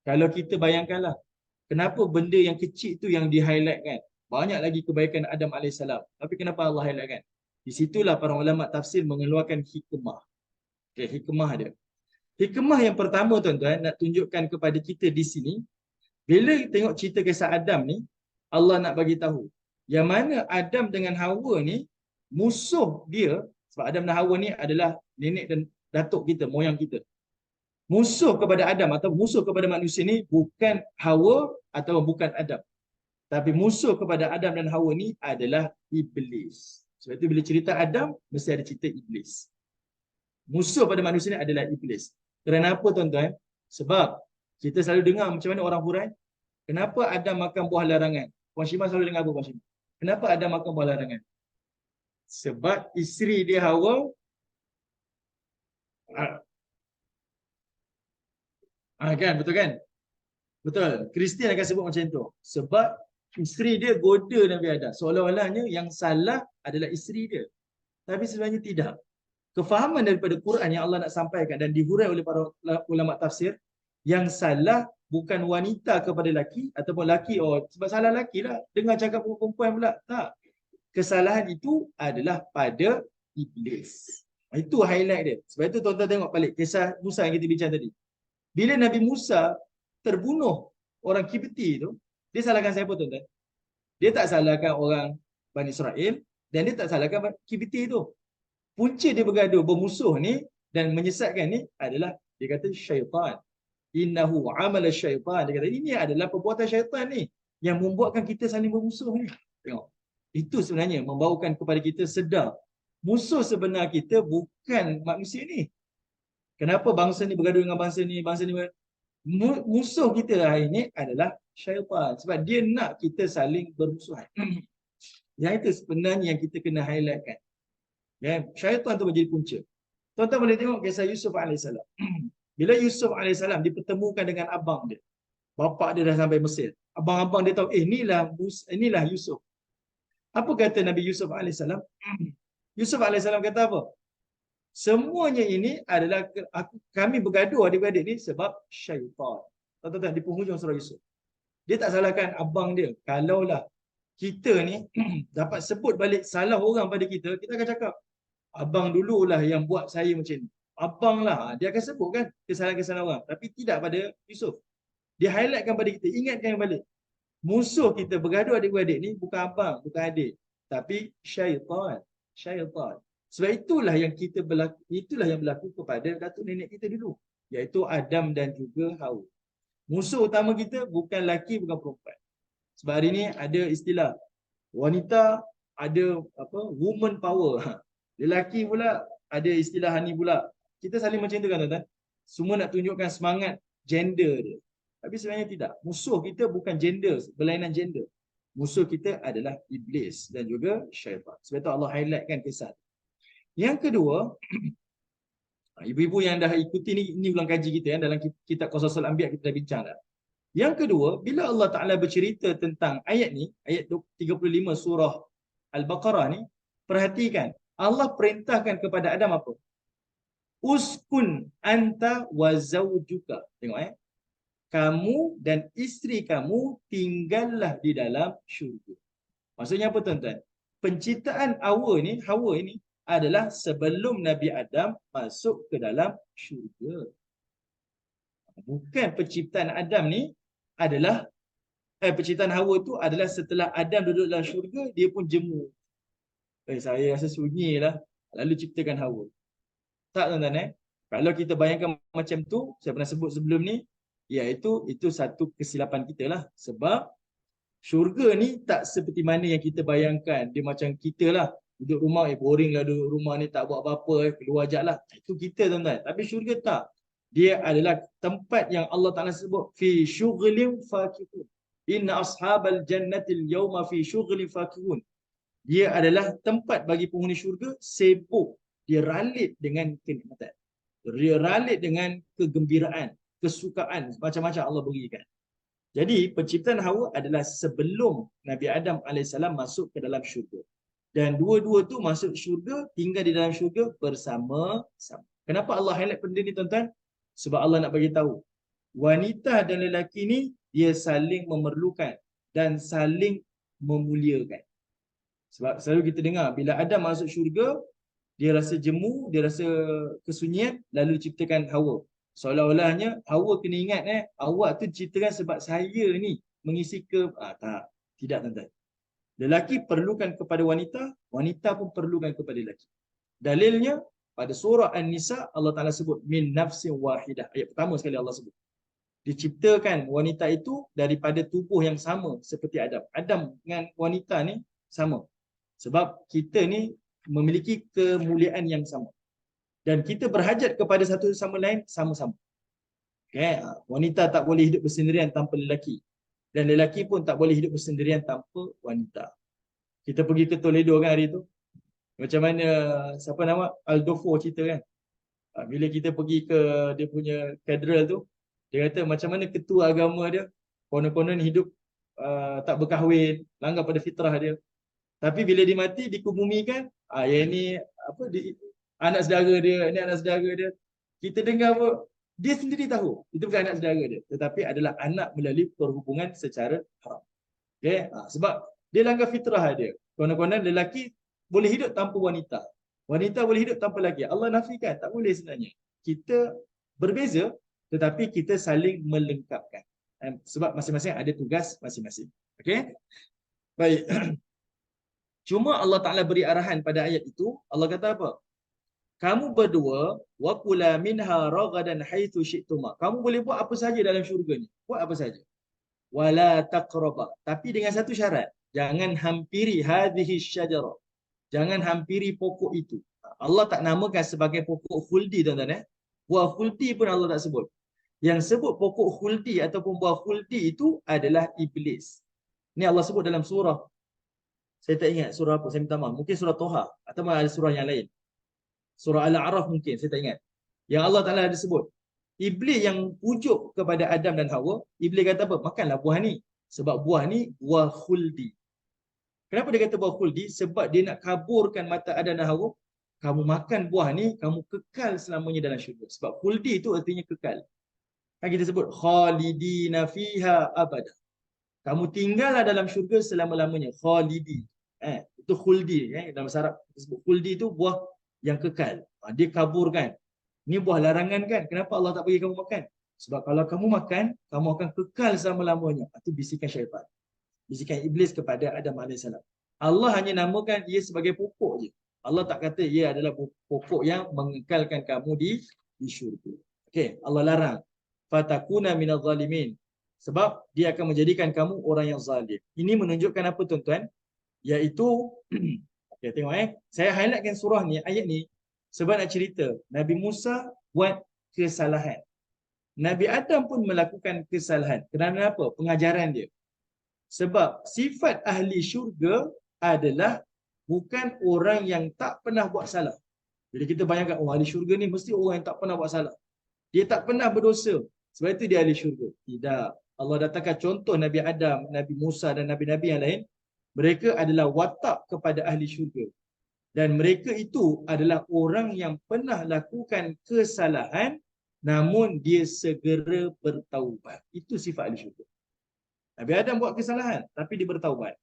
Kalau kita bayangkanlah, kenapa benda yang kecil tu yang di-highlightkan? Banyak lagi kebaikan Adam AS. Tapi kenapa Allah highlightkan? Di situlah para ulama tafsir mengeluarkan hikmah. Okay, hikmah dia. Hikmah yang pertama tuan-tuan, nak tunjukkan kepada kita di sini, bila tengok cerita kisah Adam ni, Allah nak bagi tahu yang mana Adam dengan Hawa ni musuh dia, sebab Adam dan Hawa ni adalah nenek dan datuk kita, moyang kita. Musuh kepada Adam atau musuh kepada manusia ni bukan Hawa atau bukan Adam. Tapi musuh kepada Adam dan Hawa ni adalah iblis. Sebab itu bila cerita Adam, mesti ada cerita iblis. Musuh pada manusia ni adalah iblis. Kerana apa tuan-tuan? Sebab kita selalu dengar macam mana orang hurai. Kenapa Adam makan buah larangan? Puan Syimah selalu dengar apa Puan Syimah? Kenapa Adam makan buah larangan? Sebab isteri dia Hawa kan, betul kan? Betul. Kristian akan sebut macam tu. Sebab isteri dia goda Nabi Adam. Seolah-olahnya yang salah adalah isteri dia. Tapi sebenarnya tidak. Kefahaman daripada Quran yang Allah nak sampaikan dan dihurai oleh para ulama tafsir, yang salah bukan wanita kepada laki ataupun laki, sebab salah laki lah, dengar cakap perempuan pula. Tak. Kesalahan itu adalah pada iblis. Itu highlight dia. Sebab itu tuan-tuan tengok balik kisah Musa yang kita bincang tadi. Bila Nabi Musa terbunuh orang Kipti tu, dia salahkan siapa tuan-tuan? Dia tak salahkan orang Bani Israel dan dia tak salahkan Kipti tu. Punca dia bergaduh bermusuh ni dan menyesatkan ni adalah dia kata syaitan. Innahu amala syaitan. Dia kata ini adalah perbuatan syaitan ni yang membuatkan kita saling bermusuh ni. Tengok. Itu sebenarnya membawakan kepada kita sedar musuh sebenar kita bukan manusia ni. Kenapa bangsa ni bergaduh dengan bangsa ni musuh kita hari ini adalah syaitan. Sebab dia nak kita saling bermusuhan. Yang itu sebenarnya yang kita kena highlightkan. Ya, syaitan tu menjadi punca. Tuan-tuan boleh tengok kisah Yusuf AS. Bila Yusuf AS dipertemukan dengan abang dia, bapa dia dah sampai Mesir. Abang-abang dia tahu, inilah Yusuf. Apa kata Nabi Yusuf AS? Yusuf AS kata apa? Semuanya ini adalah kami bergaduh adik-adik ni sebab syaitan. Tuan-tuan, di penghujung surah Yusuf. Dia tak salahkan abang dia. Kalaulah kita ni dapat sebut balik salah orang pada kita, kita akan cakap, abang dululah yang buat saya macam ni. Abang lah. Dia akan sebut kan kesalahan-kesalahan orang. Tapi tidak pada Yusuf. Dia highlightkan pada kita. Ingatkan balik. Musuh kita bergaduh adik-adik ni bukan abang, bukan adik. Tapi syaitan. Syaitan. Sebab itulah yang berlaku kepada datuk nenek kita dulu. Iaitu Adam dan juga Hawa. Musuh utama kita bukan lelaki, bukan perempuan. Sebab hari ni ada istilah wanita ada woman power. Lelaki pula ada istilah ni pula. Kita saling macam tu kan tuan-tuan. Semua nak tunjukkan semangat gender dia. Tapi sebenarnya tidak. Musuh kita bukan gender, berlainan gender. Musuh kita adalah iblis dan juga syaitan. Sebab itu Allah highlightkan kisah. Yang kedua, ibu-ibu yang dah ikuti ni ulang kaji kita dalam kitab Qasasul Anbiya kita dah bincang dah. Yang kedua, bila Allah Ta'ala bercerita tentang ayat ni, ayat 35 surah Al-Baqarah ni, perhatikan, Allah perintahkan kepada Adam apa? Uskun anta wa zawjuka. Tengok kamu dan isteri kamu tinggallah di dalam syurga. Maksudnya apa tuan-tuan? Penciptaan Hawa ini adalah sebelum Nabi Adam masuk ke dalam syurga. Bukan penciptaan Adam ni adalah penciptaan Hawa tu adalah setelah Adam duduk dalam syurga, dia pun jemu. Saya rasa sunyilah, lalu ciptakan Hawa. Tak tuan-tuan Kalau kita bayangkan macam tu, saya pernah sebut sebelum ni, iaitu itu satu kesilapan kita lah. Sebab syurga ni tak seperti mana yang kita bayangkan. Dia macam kita lah, duduk rumah, boring lah duduk rumah ni, tak buat apa-apa, keluar je lah. Itu kita tuan-tuan. Tapi syurga tak. Dia adalah tempat yang Allah Ta'ala sebut, fi syughlim fakihun. Inna ashabal jannatil yawma fi syughlim fakihun. Dia adalah tempat bagi penghuni syurga sibuk. Dia ralit dengan kenikmatan. Dia ralit dengan kegembiraan, kesukaan, macam-macam Allah berikan. Jadi penciptaan Hawa adalah sebelum Nabi Adam AS masuk ke dalam syurga. Dan dua-dua tu masuk syurga, tinggal di dalam syurga bersama-sama. Kenapa Allah highlight benda ni tuan-tuan? Sebab Allah nak bagi tahu, wanita dan lelaki ni dia saling memerlukan dan saling memuliakan. Sebab selalu kita dengar bila Adam masuk syurga, dia rasa jemu, dia rasa kesunyian, lalu ciptakan Hawa. Seolah-olahnya Hawa kena ingat awak tu ciptakan sebab saya ni mengisi tidak tuan-tuan. Lelaki perlukan kepada wanita, wanita pun perlukan kepada lelaki. Dalilnya pada surah An-Nisa Allah Taala sebut min nafsin wahidah. Ayat pertama sekali Allah sebut. Diciptakan wanita itu daripada tubuh yang sama seperti Adam. Adam dengan wanita ni sama. Sebab kita ni memiliki kemuliaan yang sama. Dan kita berhajat kepada satu sama lain sama-sama. Okay? Wanita tak boleh hidup bersendirian tanpa lelaki. Dan lelaki pun tak boleh hidup bersendirian tanpa wanita. Kita pergi ke Toledo kan hari tu. Macam mana, siapa nama? Aldofo cerita kan. Bila kita pergi ke dia punya katedral tu, dia kata macam mana ketua agama dia, konon-konon hidup tak berkahwin, langgar pada fitrah dia. Tapi bila dia mati, dikebumikan, yang ni anak saudara dia, ini anak saudara dia. Kita dengar apa? Dia sendiri tahu itu bukan anak saudara dia, tetapi adalah anak melalui perhubungan secara haram. Okay? Sebab dia langgar fitrah dia. Konon-konon lelaki boleh hidup tanpa wanita. Wanita boleh hidup tanpa lelaki. Allah nafikan, tak boleh sebenarnya. Kita berbeza, tetapi kita saling melengkapkan. Sebab masing-masing ada tugas masing-masing. Okay? Baik. Cuma Allah Ta'ala beri arahan pada ayat itu. Allah kata apa? Kamu berdua waqula minha ragadan haitsu syi'tuma. Kamu boleh buat apa saja dalam syurga ni. Buat apa saja. Wala taqraba. Tapi dengan satu syarat. Jangan hampiri hadhihi syajarah. Jangan hampiri pokok itu. Allah tak namakan sebagai pokok khuldi tuan-tuan Buah khuldi pun Allah tak sebut. Yang sebut pokok khuldi ataupun buah khuldi itu adalah iblis. Ini Allah sebut dalam surah. Saya tak ingat surah apa, saya minta maaf. Mungkin surah Toha atau ada surah yang lain. Surah Al-A'raf mungkin, saya tak ingat. Yang Allah Ta'ala ada sebut. Iblis yang pujuk kepada Adam dan Hawa, Iblis kata apa? Makanlah buah ni. Sebab buah ni buah khuldi. Kenapa dia kata buah khuldi? Sebab dia nak kaburkan mata Adam dan Hawa. Kamu makan buah ni, kamu kekal selamanya dalam syurga. Sebab khuldi itu artinya kekal. Kan kita sebut khalidina fiha abada. Kamu tinggallah dalam syurga selama-lamanya. Khalidi. Itu khuldi. Dalam bahasa Arab disebut khuldi itu buah yang kekal. Dia kaburkan. Ini buah larangan kan? Kenapa Allah tak bagi kamu makan? Sebab kalau kamu makan, kamu akan kekal selama-lamanya. Itu bisikan syaitan. Bisikan iblis kepada Adam AS. Allah hanya namakan ia sebagai pokok je. Allah tak kata ia adalah pokok yang mengekalkan kamu di syurga. Okey, Allah larang. Fatakuna minadh zalimin. Sebab dia akan menjadikan kamu orang yang zalim. Ini menunjukkan apa tuan-tuan? Iaitu okay, tengok saya highlightkan surah ni, ayat ni sebab nak cerita Nabi Musa buat kesalahan. Nabi Adam pun melakukan kesalahan. Kerana apa? Pengajaran dia. Sebab sifat ahli syurga adalah bukan orang yang tak pernah buat salah. Jadi kita bayangkan, ahli syurga ni mesti orang yang tak pernah buat salah. Dia tak pernah berdosa. Sebab itu dia ahli syurga. Tidak. Allah datangkan contoh Nabi Adam, Nabi Musa dan Nabi-Nabi yang lain. Mereka adalah watak kepada ahli syurga. Dan mereka itu adalah orang yang pernah lakukan kesalahan namun dia segera bertaubat. Itu sifat ahli syurga. Nabi Adam buat kesalahan tapi dia bertaubat.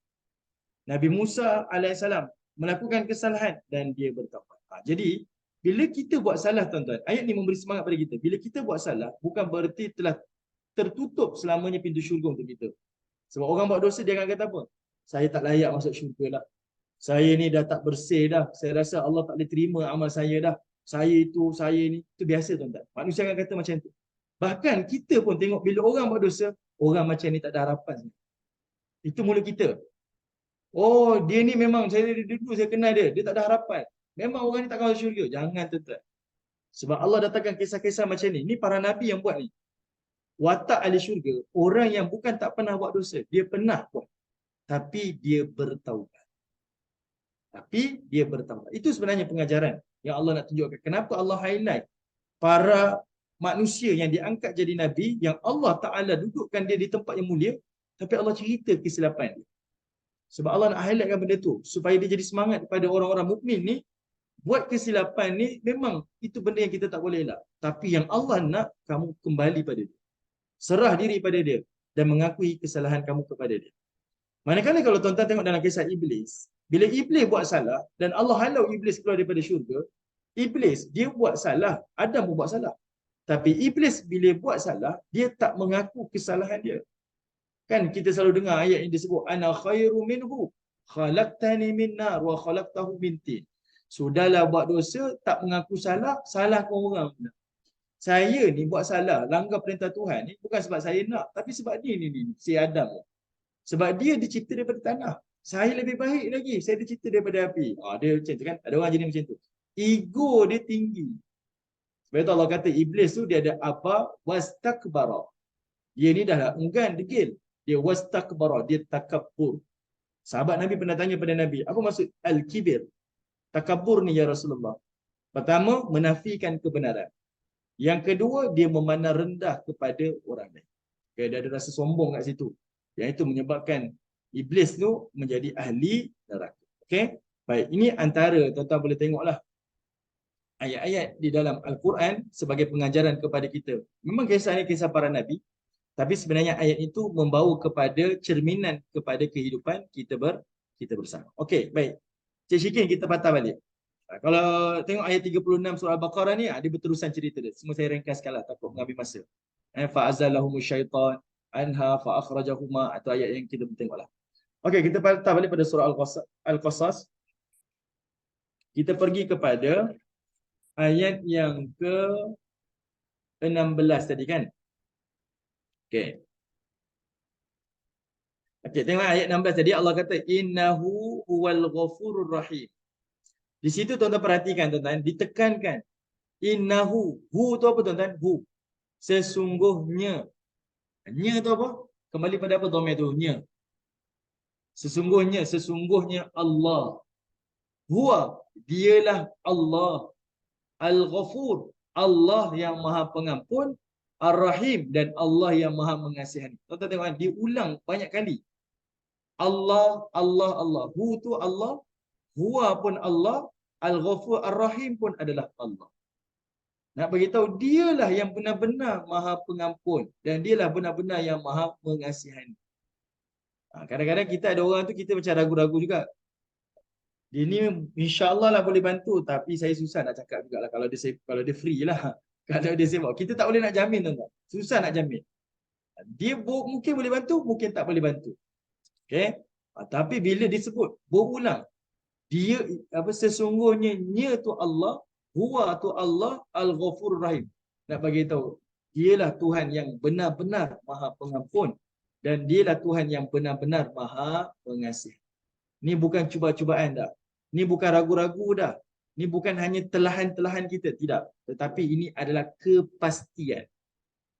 Nabi Musa alaihissalam melakukan kesalahan dan dia bertaubat. Jadi bila kita buat salah tuan-tuan, ayat ni memberi semangat pada kita. Bila kita buat salah bukan bererti telah tertutup selamanya pintu syurga untuk kita. Sebab orang buat dosa dia akan kata apa? Saya tak layak masuk syurga lah. Saya ni dah tak bersih dah. Saya rasa Allah tak boleh terima amal saya dah. Saya ni. Itu biasa tuan-tuan. Manusia akan kata macam tu. Bahkan kita pun tengok bila orang buat dosa, orang macam ni tak ada harapan. Itu mulut kita. Oh, dia ni memang saya dulu saya kenal dia. Dia tak ada harapan. Memang orang ni takkan masuk syurga. Jangan tuan-tuan. Sebab Allah datangkan kisah-kisah macam ni. Ni para nabi yang buat ni. Watak ahli syurga, orang yang bukan tak pernah buat dosa. Dia pernah buat. Tapi dia bertaubat. Itu sebenarnya pengajaran yang Allah nak tunjukkan. Kenapa Allah highlight para manusia yang diangkat jadi nabi, yang Allah Ta'ala dudukkan dia di tempat yang mulia, tapi Allah cerita kesilapan dia. Sebab Allah nak highlightkan benda tu, supaya dia jadi semangat kepada orang-orang mukmin ni, buat kesilapan ni memang itu benda yang kita tak boleh elak. Tapi yang Allah nak, kamu kembali pada dia. Serah diri pada dia dan mengakui kesalahan kamu kepada dia. Manakala kalau tuan-tuan tengok dalam kisah Iblis, bila Iblis buat salah dan Allah halau Iblis keluar daripada syurga, Iblis dia buat salah, Adam pun buat salah. Tapi Iblis bila buat salah, dia tak mengaku kesalahan dia. Kan kita selalu dengar ayat yang disebut ana khairu minhu khalaqtani min nar wa khalaqtahu min tin. Sudahlah buat dosa, tak mengaku salah, salahkan orang pula. Saya ni buat salah, langgar perintah Tuhan ni bukan sebab saya nak, tapi sebab ni si Adam. Sebab dia dicipta daripada tanah. Saya lebih baik lagi, saya dicipta daripada api. Dia macam tu kan, ada orang jadi macam tu. Ego dia tinggi. Sebab itu Allah kata Iblis tu dia ada apa? Wastakbara. Dia ni dah enggan, degil. Dia wastakbara, dia takabbur. Sahabat Nabi pernah tanya pada Nabi, apa maksud al-kibir? Takabbur ni ya Rasulullah. Pertama, menafikan kebenaran. Yang kedua, dia memandang rendah kepada orang lain. Okay, dia ada rasa sombong kat situ. Yang itu menyebabkan Iblis tu menjadi ahli neraka. Okey? Baik, ini antara tuan-tuan boleh tengoklah ayat-ayat di dalam Al-Quran sebagai pengajaran kepada kita. Memang kisah ni kisah para nabi, tapi sebenarnya ayat itu membawa kepada cerminan kepada kehidupan kita bersama. Okey, baik. Cik Syikin kita patah balik. Kalau tengok ayat 36 surah Al-Baqarah ni, dia berterusan cerita dia. Semua saya ringkaskanlah takut mengambil masa. Fa'azalahumus syaitan anha fa'akhrajahuma, atau ayat yang kita tengoklah. Okey, kita patah balik pada surah Al-Qasas. Kita pergi kepada ayat yang ke-16 tadi kan? Okey. Okey, tengok ayat 16 tadi Allah kata innahu huwal ghafurur rahim. Di situ tuan-tuan perhatikan tuan-tuan, ditekankan innahu, hu tu apa tuan-tuan? Hu. Sesungguhnya. Nya tu apa? Kembali pada apa dhamir tu? Nya. Sesungguhnya Allah. Huwa, dialah Allah. Al-Ghafur, Allah yang Maha Pengampun. Ar-Rahim, dan Allah yang Maha Mengasihani. Tuan-tuan tengok, diulang banyak kali. Allah, Allah, Allah. Hu tu Allah. Huwa pun Allah. Al-Ghafur, Ar-Rahim pun adalah Allah. Nak beritahu dialah yang benar-benar Maha Pengampun dan dialah benar-benar yang Maha Mengasihani. Kadang-kadang kita ada orang tu kita macam ragu-ragu juga. Dia ni insya-Allah lah boleh bantu, tapi saya susah nak cakap jugalah kalau dia free lah. Kalau dia sibuk, kita tak boleh nak jamin tuan-tuan. Susah nak jamin. Dia mungkin boleh bantu, mungkin tak boleh bantu. Okey? Tapi bila disebut berulang, dia apa sesungguhnya nya tu Allah, huwa tu Allah, Al-Ghafurur Rahim. Nak bagi tahu, dialah Tuhan yang benar-benar Maha Pengampun dan dialah Tuhan yang benar-benar Maha Pengasih. Ni bukan cuba-cubaan dah. Ni bukan ragu-ragu dah. Ni bukan hanya telahan-telahan kita, tidak. Tetapi ini adalah kepastian.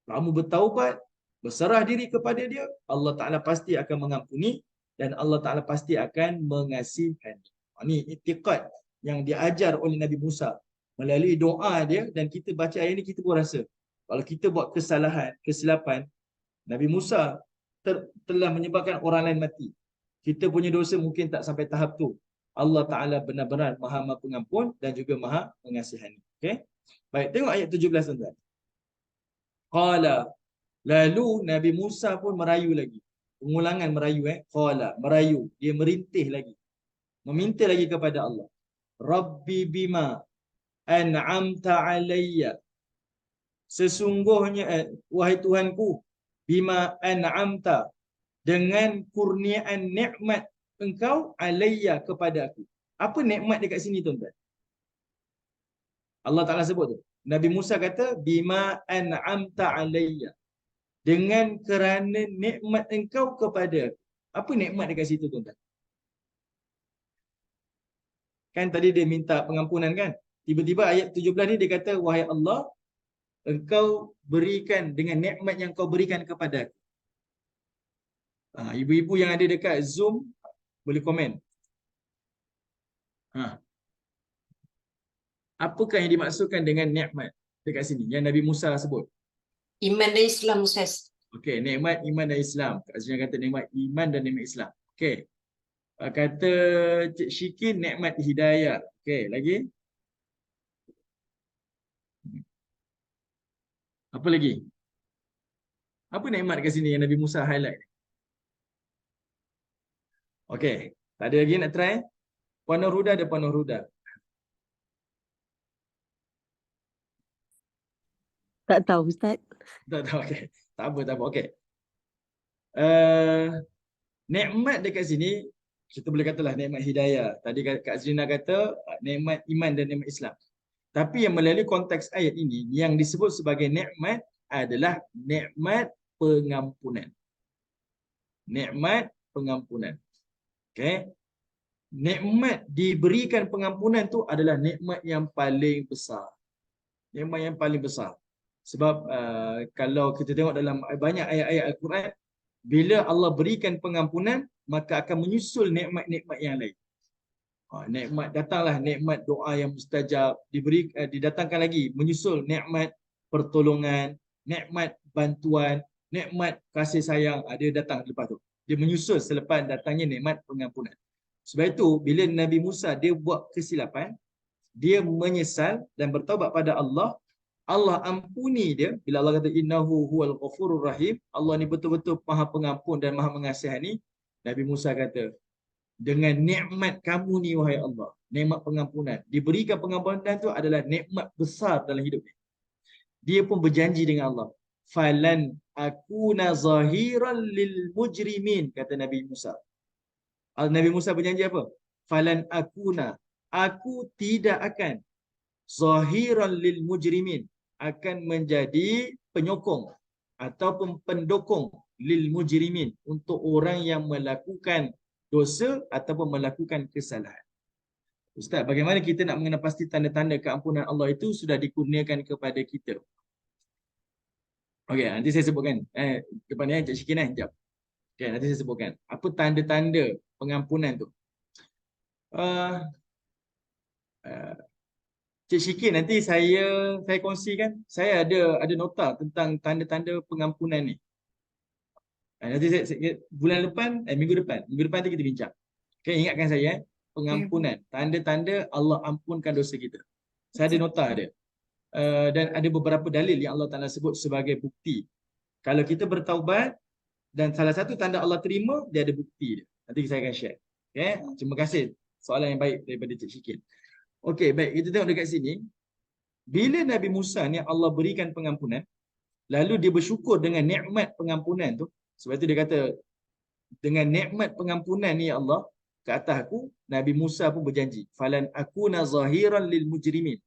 Kamu bertaubat, berserah diri kepada dia, Allah Ta'ala pasti akan mengampuni dan Allah Ta'ala pasti akan mengasihani. Ini i'tiqad yang diajar oleh Nabi Musa melalui doa dia, dan kita baca ayat ini kita pun rasa kalau kita buat kesalahan, kesilapan, Nabi Musa telah menyebabkan orang lain mati. Kita punya dosa mungkin tak sampai tahap tu. Allah Ta'ala benar-benar maha pengampun dan juga maha mengasihani. Okay? Baik, tengok ayat 17 tuan-tuan. Qala, lalu Nabi Musa pun merayu lagi. Pengulangan merayu Qala, merayu. Dia merintih lagi. Meminta lagi kepada Allah. Rabbi bima an'amta alayya. Sesungguhnya, wahai Tuhanku, bima an'amta, dengan kurniaan nikmat engkau alayya kepada aku. Apa nikmat dekat sini tuan-tuan? Allah Ta'ala sebut tu. Nabi Musa kata, bima an'amta alayya. Dengan kerana nikmat engkau kepada aku. Apa nikmat dekat situ tuan-tuan? Kan tadi dia minta pengampunan kan? Tiba-tiba ayat 17 ni dia kata, wahai Allah, engkau berikan dengan nikmat yang kau berikan kepada aku. Ibu-ibu yang ada dekat Zoom, boleh komen. Apakah yang dimaksudkan dengan nikmat dekat sini yang Nabi Musa sebut? Iman dan Islam, Ustaz. Okey, nikmat iman dan Islam. Kak Azrina kata nikmat iman dan nikmat Islam. Okey. Kata Cik Syikin nikmat hidayah. Okey, lagi? Apa lagi? Apa nikmat kat sini yang Nabi Musa highlight? Okey, tak ada lagi nak try? Puan Nur Huda ada Puan Nur Huda. Tak tahu Ustaz. Tak tahu, okey. Tak apa, tak apa. Okey. Nikmat dekat sini, kita boleh katalah nikmat hidayah. Tadi Kak Azrina kata nikmat iman dan nikmat Islam. Tapi yang melalui konteks ayat ini, yang disebut sebagai nikmat adalah nikmat pengampunan. Nikmat pengampunan. Okey. Nikmat diberikan pengampunan tu adalah nikmat yang paling besar. Nikmat yang paling besar. Sebab kalau kita tengok dalam banyak ayat-ayat Al-Quran, bila Allah berikan pengampunan, maka akan menyusul nikmat-nikmat yang lain. Nikmat datanglah nikmat doa yang mustajab, didatangkan lagi menyusul nikmat pertolongan, nikmat bantuan, nikmat kasih sayang, dia datang lepas tu. Dia menyusul selepas datangnya nikmat pengampunan. Sebab itu bila Nabi Musa dia buat kesilapan, dia menyesal dan bertaubat pada Allah, Allah ampuni dia. Bila Allah kata innahu huwal ghafurur rahim, Allah ni betul-betul maha pengampun dan maha mengasihani. Nabi Musa kata, dengan nikmat kamu ni wahai Allah, nikmat pengampunan, diberikan pengampunan tu adalah nikmat besar dalam hidup dia. Dia pun berjanji dengan Allah, falan akuna zahiran lil mujrimin, kata Nabi Musa. Nabi Musa berjanji apa? Falan akuna, aku tidak akan zahiran lil mujrimin, akan menjadi penyokong ataupun pendukung lil mujrimin, untuk orang yang melakukan dosa ataupun melakukan kesalahan. Ustaz, bagaimana kita nak mengenal pasti tanda-tanda keampunan Allah itu sudah dikurniakan kepada kita? Okey, nanti saya sebutkan. Depan ni Cik Syikin sekejap. Okey, nanti saya sebutkan. Apa tanda-tanda pengampunan tu? Cik Syikin, nanti saya kongsikan. Saya ada nota tentang tanda-tanda pengampunan ni. Nanti bulan depan, minggu depan nanti kita bincang. Okay, ingatkan saya, pengampunan, tanda-tanda Allah ampunkan dosa kita. Saya ada nota dia. Dan ada beberapa dalil yang Allah Ta'ala sebut sebagai bukti. Kalau kita bertaubat dan salah satu tanda Allah terima, dia ada bukti dia. Nanti saya akan share. Okay? Terima kasih. Soalan yang baik daripada Cik Syikin. Okey, baik. Kita tengok dekat sini. Bila Nabi Musa ni Allah berikan pengampunan, lalu dia bersyukur dengan nikmat pengampunan tu. Sebab itu dia kata, dengan nikmat pengampunan ni ya Allah ke atas aku, Nabi Musa pun berjanji, falan akuna zahiran lil mujrimin.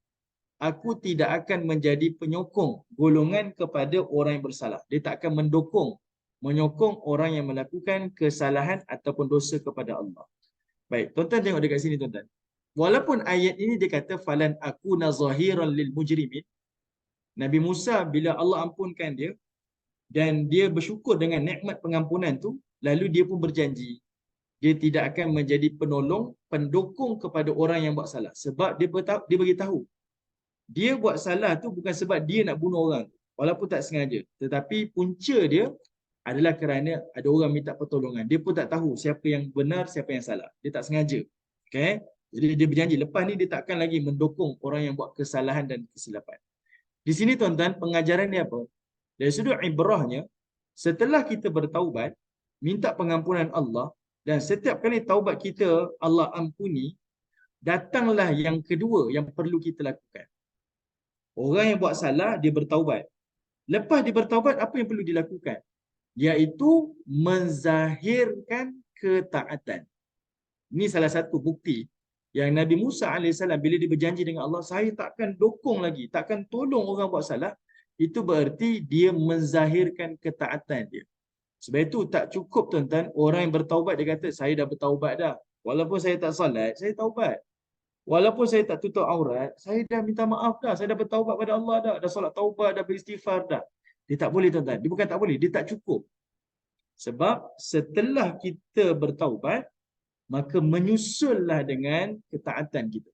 Aku tidak akan menjadi penyokong golongan kepada orang yang bersalah. Dia tak akan menyokong orang yang melakukan kesalahan ataupun dosa kepada Allah. Baik, tuan-tuan tengok dekat sini tuan-tuan. Walaupun ayat ini dia kata falan akuna zahiran lil mujrimin, Nabi Musa bila Allah ampunkan dia dan dia bersyukur dengan nikmat pengampunan tu, lalu dia pun berjanji dia tidak akan menjadi penolong, pendukung kepada orang yang buat salah. Sebab dia beritahu dia buat salah tu bukan sebab dia nak bunuh orang, walaupun tak sengaja, tetapi punca dia adalah kerana ada orang minta pertolongan. Dia pun tak tahu siapa yang benar, siapa yang salah. Dia tak sengaja. Okay? Jadi dia berjanji lepas ni dia takkan lagi mendukung orang yang buat kesalahan dan kesilapan. Di sini tuan-tuan, pengajaran ni apa? Dari sudut ibrahnya, setelah kita bertaubat, minta pengampunan Allah, dan setiap kali taubat kita Allah ampuni, datanglah yang kedua yang perlu kita lakukan. Orang yang buat salah, dia bertaubat. Lepas dia bertaubat, apa yang perlu dilakukan? Iaitu menzahirkan ketaatan. Ini salah satu bukti yang Nabi Musa AS bila dia berjanji dengan Allah, saya takkan dukung lagi, takkan tolong orang buat salah. Itu berarti dia menzahirkan ketaatan dia. Sebab itu tak cukup tuan-tuan, orang yang bertaubat dia kata, saya dah bertaubat dah. Walaupun saya tak salat, saya taubat. Walaupun saya tak tutup aurat, saya dah minta maaf dah. Saya dah bertaubat pada Allah dah. Dah solat taubat, dah beristighfar dah. Dia tak boleh tuan-tuan. Dia bukan tak boleh, dia tak cukup. Sebab setelah kita bertaubat, maka menyusullah dengan ketaatan kita.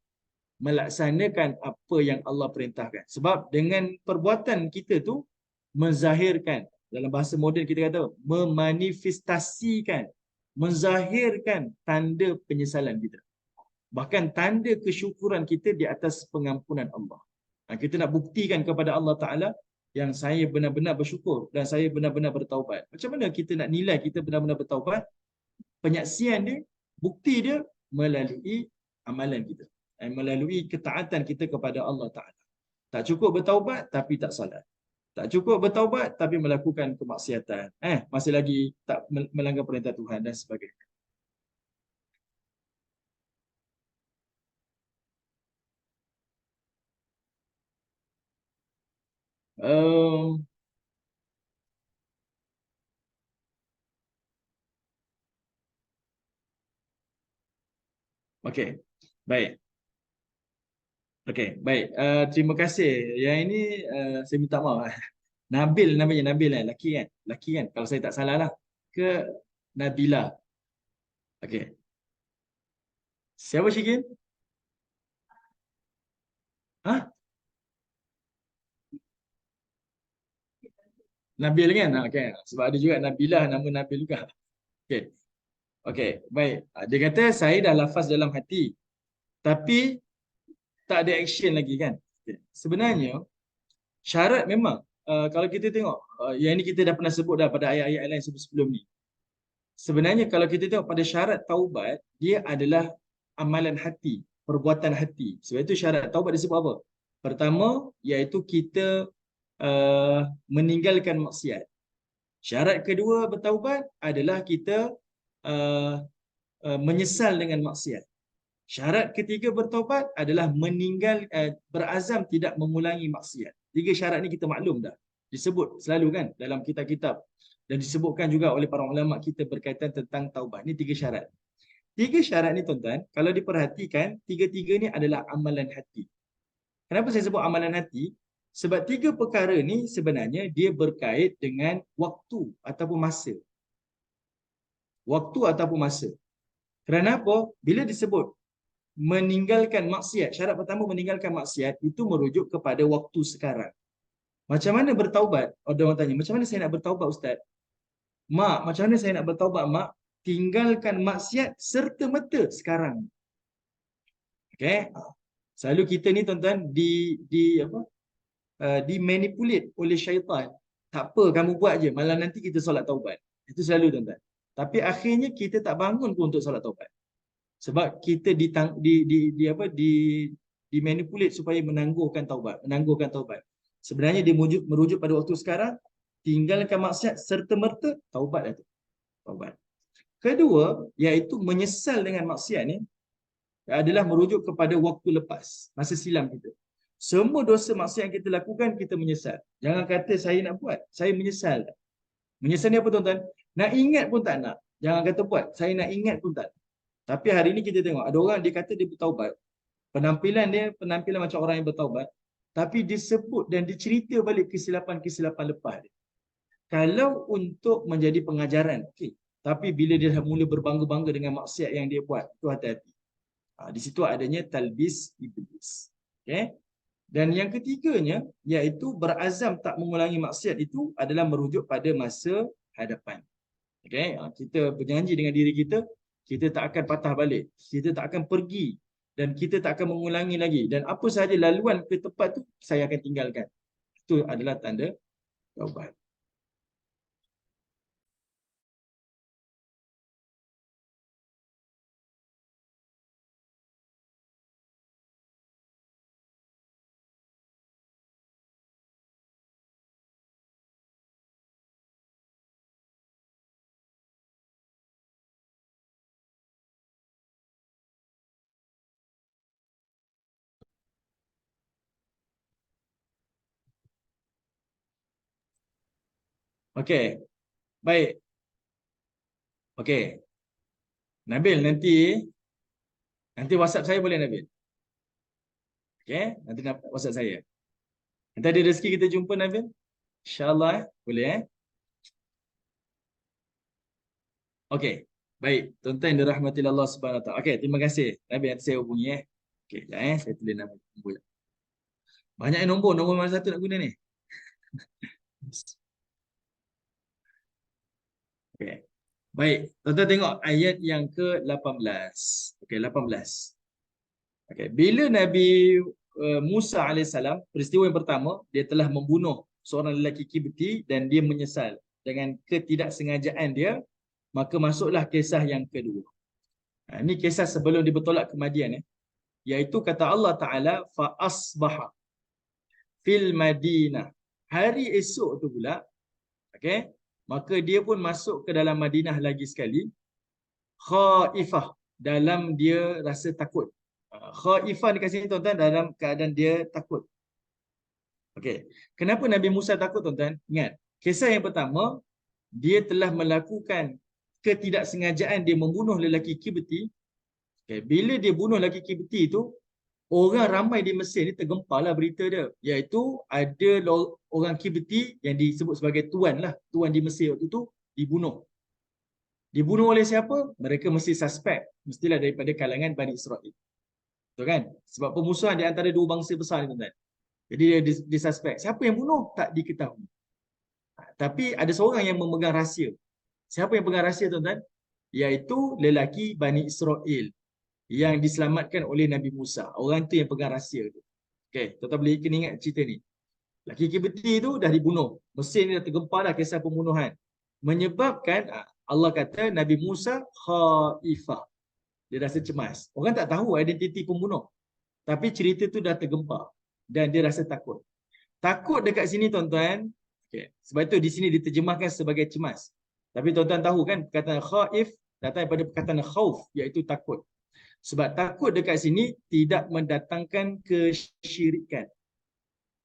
Melaksanakan apa yang Allah perintahkan. Sebab dengan perbuatan kita tu, menzahirkan. Dalam bahasa moden kita kata, memanifestasikan. Menzahirkan tanda penyesalan kita. Bahkan tanda kesyukuran kita di atas pengampunan Allah. Kita nak buktikan kepada Allah Ta'ala yang saya benar-benar bersyukur dan saya benar-benar bertaubat. Macam mana kita nak nilai kita benar-benar bertaubat? Penyaksian dia, bukti dia melalui amalan kita. Melalui ketaatan kita kepada Allah Ta'ala. Tak cukup bertaubat tapi tak salat. Tak cukup bertaubat tapi melakukan kemaksiatan. Masih lagi tak melanggar perintah Tuhan dan sebagainya. Okey, baik. Okey, baik. Terima kasih. Yang ini saya minta maaf. Nabil namanya, Nabil kan? Laki kan? Laki kan? Kalau saya tak salah lah. Ke Nabila. Okey. Siapa Syikin? Hah? Nabil kan? Okey. Sebab ada juga Nabila, nama Nabil juga. Okey. Okey, baik. Dia kata saya dah lafaz dalam hati. Tapi tak ada action lagi kan? Okay. Sebenarnya syarat memang kalau kita tengok yang ini kita dah pernah sebut dah pada ayat-ayat lain sebelum ni. Sebenarnya kalau kita tengok pada syarat taubat, dia adalah amalan hati, perbuatan hati. Sebab itu syarat taubat disebut apa? Pertama iaitu kita meninggalkan maksiat. Syarat kedua bertaubat adalah kita menyesal dengan maksiat. Syarat ketiga bertaubat adalah berazam tidak mengulangi maksiat. 3 syarat ni kita maklum dah. Disebut selalu kan dalam kitab-kitab dan disebutkan juga oleh para ulama kita berkaitan tentang taubat. Ni 3 syarat. 3 syarat ni tuan-tuan, kalau diperhatikan, 3-3 ni adalah amalan hati. Kenapa saya sebut amalan hati? Sebab 3 perkara ni sebenarnya dia berkait dengan waktu ataupun masa. Waktu ataupun masa. Kerana apa? Bila disebut meninggalkan maksiat, syarat pertama meninggalkan maksiat itu merujuk kepada waktu sekarang. Macam mana bertaubat? Ada orang tanya, macam mana saya nak bertaubat Ustaz? Mak, macam mana saya nak bertaubat mak? Tinggalkan maksiat serta merta sekarang. Okey? Selalu kita ni tuan-tuan dimanipulate oleh syaitan. Tak apa, kamu buat je, malam nanti kita solat taubat. Itu selalu tuan-tuan. Tapi akhirnya kita tak bangun pun untuk solat taubat. Sebab kita dimanipulate supaya menangguhkan taubat. Sebenarnya dia merujuk pada waktu sekarang, tinggalkan maksiat serta merta taubat itu. Taubat. Kedua, iaitu menyesal dengan maksiat ni adalah merujuk kepada waktu lepas, masa silam kita. Semua dosa maksiat yang kita lakukan, kita menyesal. Jangan kata saya nak buat, saya menyesal. Menyesal ni apa tuan-tuan? Nak ingat pun tak nak. Jangan kata buat, saya nak ingat pun tak. Tapi hari ni kita tengok, ada orang dia kata dia bertaubat. Penampilan dia, penampilan macam orang yang bertaubat. Tapi disebut dan dicerita balik kesilapan-kesilapan lepas dia. Kalau untuk menjadi pengajaran, okey. Tapi bila dia dah mula berbangga-bangga dengan maksiat yang dia buat, itu hati-hati. Di situ adanya talbis iblis. Okay? Dan yang ketiganya, iaitu berazam tak mengulangi maksiat itu adalah merujuk pada masa hadapan. Okey, kita berjanji dengan diri kita, kita tak akan patah balik, kita tak akan pergi dan kita tak akan mengulangi lagi, dan apa sahaja laluan ke tempat tu saya akan tinggalkan. Itu adalah tanda taubat. Okey, baik. Okey, Nabil, nanti WhatsApp saya boleh, Nabil? Okey, nanti WhatsApp saya. Nanti ada rezeki kita jumpa, Nabil? InsyaAllah, boleh Okey, baik. Tuan-tuan yang dirahmati Allah Subhanahu Wa Taala. Okey, terima kasih. Nabil, nanti saya hubungi Okey, sekejap saya tulis nombor. Banyak nombor mana satu nak guna ni? Okey. Baik, tuan-tuan tengok ayat yang ke-18. Okey, 18. Okey, bila Nabi Musa alaihissalam, peristiwa yang pertama, dia telah membunuh seorang lelaki Kibti dan dia menyesal dengan ketidaksengajaan dia, maka masuklah kisah yang kedua. Ini kisah sebelum dia bertolak ke Madian, iaitu kata Allah Taala, fa asbaha fil Madinah. Hari esok tu pula, okey, maka dia pun masuk ke dalam Madinah lagi sekali, khaifah, dalam dia rasa takut. Khaifah di sini tuan-tuan dalam keadaan dia takut. Okey, kenapa Nabi Musa takut, tuan-tuan? Ingat, kisah yang pertama, dia telah melakukan ketidaksengajaan, dia membunuh lelaki Kibti. Okay, bila dia bunuh lelaki Kibti tu, orang ramai di Mesir ni tergemparlah berita dia, iaitu ada orang Kibti yang disebut sebagai tuan di Mesir waktu tu dibunuh. Dibunuh oleh siapa? Mereka mesti suspek, mestilah daripada kalangan Bani Israel. Betul kan? Sebab permusuhan di antara dua bangsa besar ni, tuan-tuan. Jadi dia disuspek. Siapa yang bunuh? Tak diketahui. Tapi ada seorang yang memegang rahsia. Siapa yang pegang rahsia, tuan-tuan? Iaitu lelaki Bani Israel yang diselamatkan oleh Nabi Musa. Orang tu yang pegang rahsia tu. Okey, tuan-tuan boleh kena ingat cerita ni. Lelaki Kibti tu dah dibunuh. Mesir ni dah tergempar dah kisah pembunuhan. Menyebabkan Allah kata Nabi Musa khaifah. Dia rasa cemas. Orang tak tahu identiti pembunuh. Tapi cerita tu dah tergempar dan dia rasa takut. Takut dekat sini, tuan-tuan. Okay. Sebab itu di sini diterjemahkan sebagai cemas. Tapi tuan-tuan tahu kan perkataan khaif datang daripada perkataan khauf, iaitu takut. Sebab takut dekat sini tidak mendatangkan kesyirikan.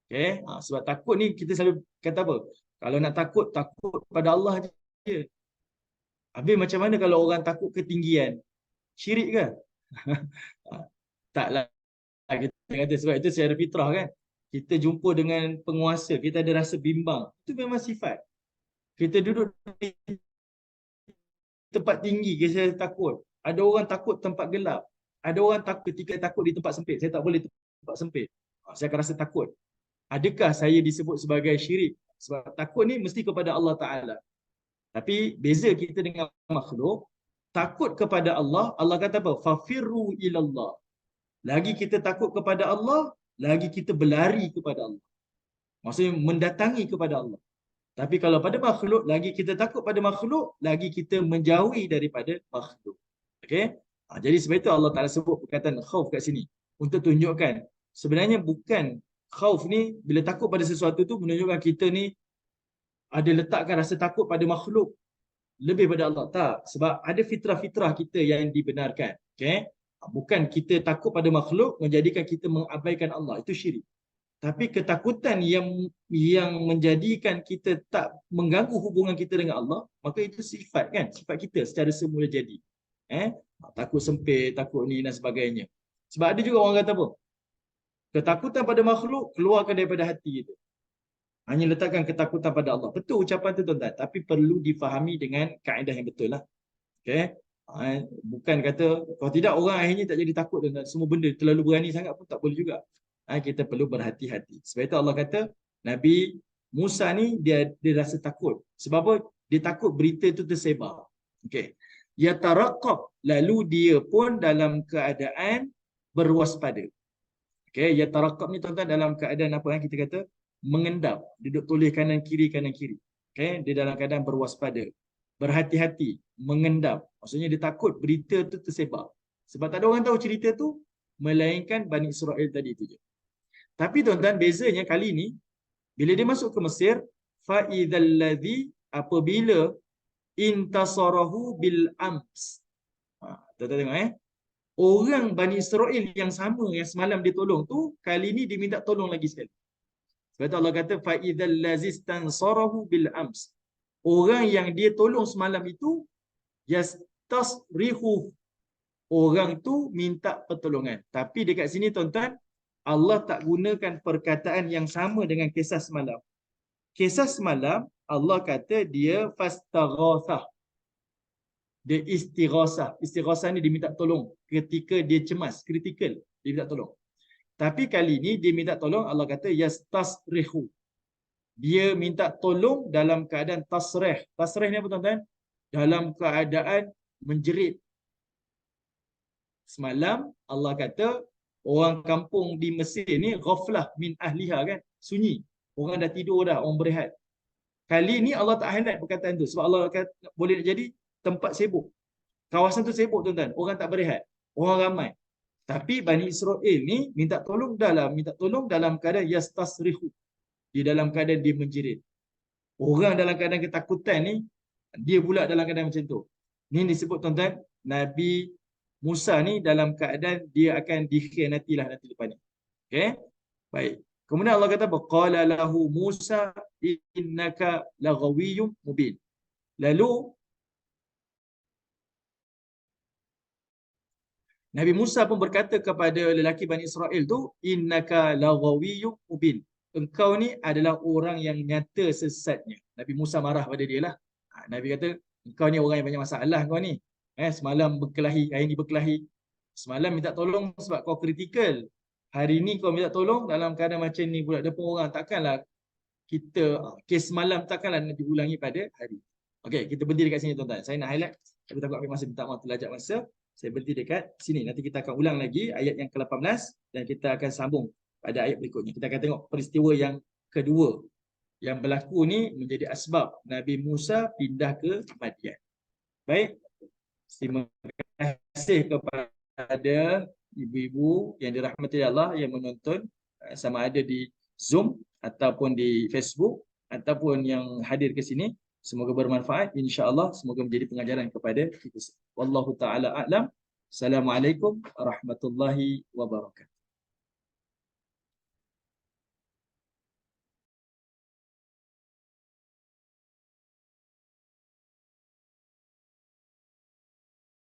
Okay? Sebab takut ni kita selalu kata apa? Kalau nak takut, takut pada Allah je. Habis macam mana kalau orang takut ketinggian? Syirik ke? Taklah. Kita kata sebab itu secara fitrah kan. Kita jumpa dengan penguasa, kita ada rasa bimbang. Itu memang sifat. Kita duduk di tempat tinggi, kita takut. Ada orang takut tempat gelap. Ada orang takut ketika takut di tempat sempit. Saya tak boleh tempat sempit. Saya akan rasa takut. Adakah saya disebut sebagai syirik? Sebab takut ni mesti kepada Allah Ta'ala. Tapi beza kita dengan makhluk, takut kepada Allah, Allah kata apa? Fafirru ilallah. Lagi kita takut kepada Allah, lagi kita berlari kepada Allah. Maksudnya mendatangi kepada Allah. Tapi kalau pada makhluk, lagi kita takut pada makhluk, lagi kita menjauhi daripada makhluk. Okey? Jadi sebab itu Allah Ta'ala sebut perkataan khauf kat sini. Untuk tunjukkan, sebenarnya bukan khauf ni, bila takut pada sesuatu tu, menunjukkan kita ni ada letakkan rasa takut pada makhluk lebih pada Allah. Tak. Sebab ada fitrah-fitrah kita yang dibenarkan. Okey? Bukan kita takut pada makhluk menjadikan kita mengabaikan Allah. Itu syirik. Tapi ketakutan yang menjadikan kita tak mengganggu hubungan kita dengan Allah, maka itu sifat kan, sifat kita secara semula jadi. Takut sempit, takut ni dan sebagainya. Sebab ada juga orang kata apa? Ketakutan pada makhluk keluarkan daripada hati kita. Hanya letakkan ketakutan pada Allah. Betul ucapan tu, tuan-tuan, tapi perlu difahami dengan kaedah yang betul lah. Okey. Bukan kata kalau tidak orang akhirnya tak jadi takut, tuan-tuan. Semua benda terlalu berani sangat pun tak boleh juga. Kita perlu berhati-hati. Sebab itu Allah kata Nabi Musa ni dia rasa takut. Sebab apa? dia takut berita itu tersebar. Okey. Yataraqab, lalu dia pun dalam keadaan berwaspada. Okey, yataraqab ni tuan-tuan dalam keadaan apa yang kita kata mengendap, duduk toleh kanan kiri. Okey, dia dalam keadaan berwaspada, berhati-hati, mengendap. Maksudnya dia takut berita tu tersebar. Sebab tak ada orang tahu cerita tu melainkan Bani Israel tadi tu je. Tapi tuan-tuan, bezanya kali ni bila dia masuk ke Mesir, fa idzal ladzi, apabila intasarahu bil ams. Tuan-tuan tengok orang Bani Israel yang sama yang semalam dia tolong tu, kali ni dia minta tolong lagi sekali. Sebab tu Allah kata fa idzal ladzi istansarahu bil ams. Orang yang dia tolong semalam itu yastasrihu. Orang tu minta pertolongan. Tapi dekat sini tuan-tuan, Allah tak gunakan perkataan yang sama dengan kisah semalam. Kisah semalam Allah kata dia fastaghathah. Dia istighasah. Istighasah ni dia minta tolong ketika dia cemas, kritikal, dia minta tolong. Tapi kali ni dia minta tolong, Allah kata yastasrihu. Dia minta tolong dalam keadaan tasrih. Tasrih ni apa tuan-tuan? Dalam keadaan menjerit. Semalam Allah kata orang kampung di Mesir ni ghaflah min ahliha kan, sunyi. Orang dah tidur dah, orang berehat. Kali ni Allah tak highlight perkataan tu sebab Allah kata boleh jadi tempat sibuk. Kawasan tu sibuk tuan-tuan, orang tak berehat, orang ramai. Tapi Bani Israel ni minta tolong dalam keadaan yastasrihu. Di dalam keadaan dia menjerit. Orang dalam keadaan ketakutan ni, dia pula dalam keadaan macam tu. Ni disebut tuan-tuan, Nabi Musa ni dalam keadaan dia akan dikhianatilah nanti depan ni. Okey? Baik. Kemudian Allah kata qala lahu Musa innaka laghawiyyun mubin. Lalu Nabi Musa pun berkata kepada lelaki Bani Israel tu, innaka laghawiyyun mubin. Engkau ni adalah orang yang nyata sesatnya. Nabi Musa marah pada dia lah. Nabi kata, engkau ni orang yang banyak masalah kau ni. Semalam berkelahi, hari ni berkelahi. Semalam minta tolong sebab kau kritikal. Hari ni kau minta tolong dalam keadaan macam ni pula depan orang. Takkanlah kita, kes semalam takkanlah nak diulangi pada hari. Okey, kita berhenti dekat sini tuan-tuan. Saya nak highlight, tapi takut ambil masa, minta maaf terlajak masa. Saya berhenti dekat sini. Nanti kita akan ulang lagi ayat yang ke-18 dan kita akan sambung pada ayat berikutnya. Kita akan tengok peristiwa yang kedua yang berlaku ni menjadi asbab Nabi Musa pindah ke Madian. Baik. Terima kasih kepada ibu-ibu yang dirahmati Allah yang menonton sama ada di Zoom ataupun di Facebook ataupun yang hadir ke sini. Semoga bermanfaat, insya-Allah. Semoga menjadi pengajaran kepada kita. Wallahu taala a'lam. Assalamualaikum warahmatullahi wabarakatuh.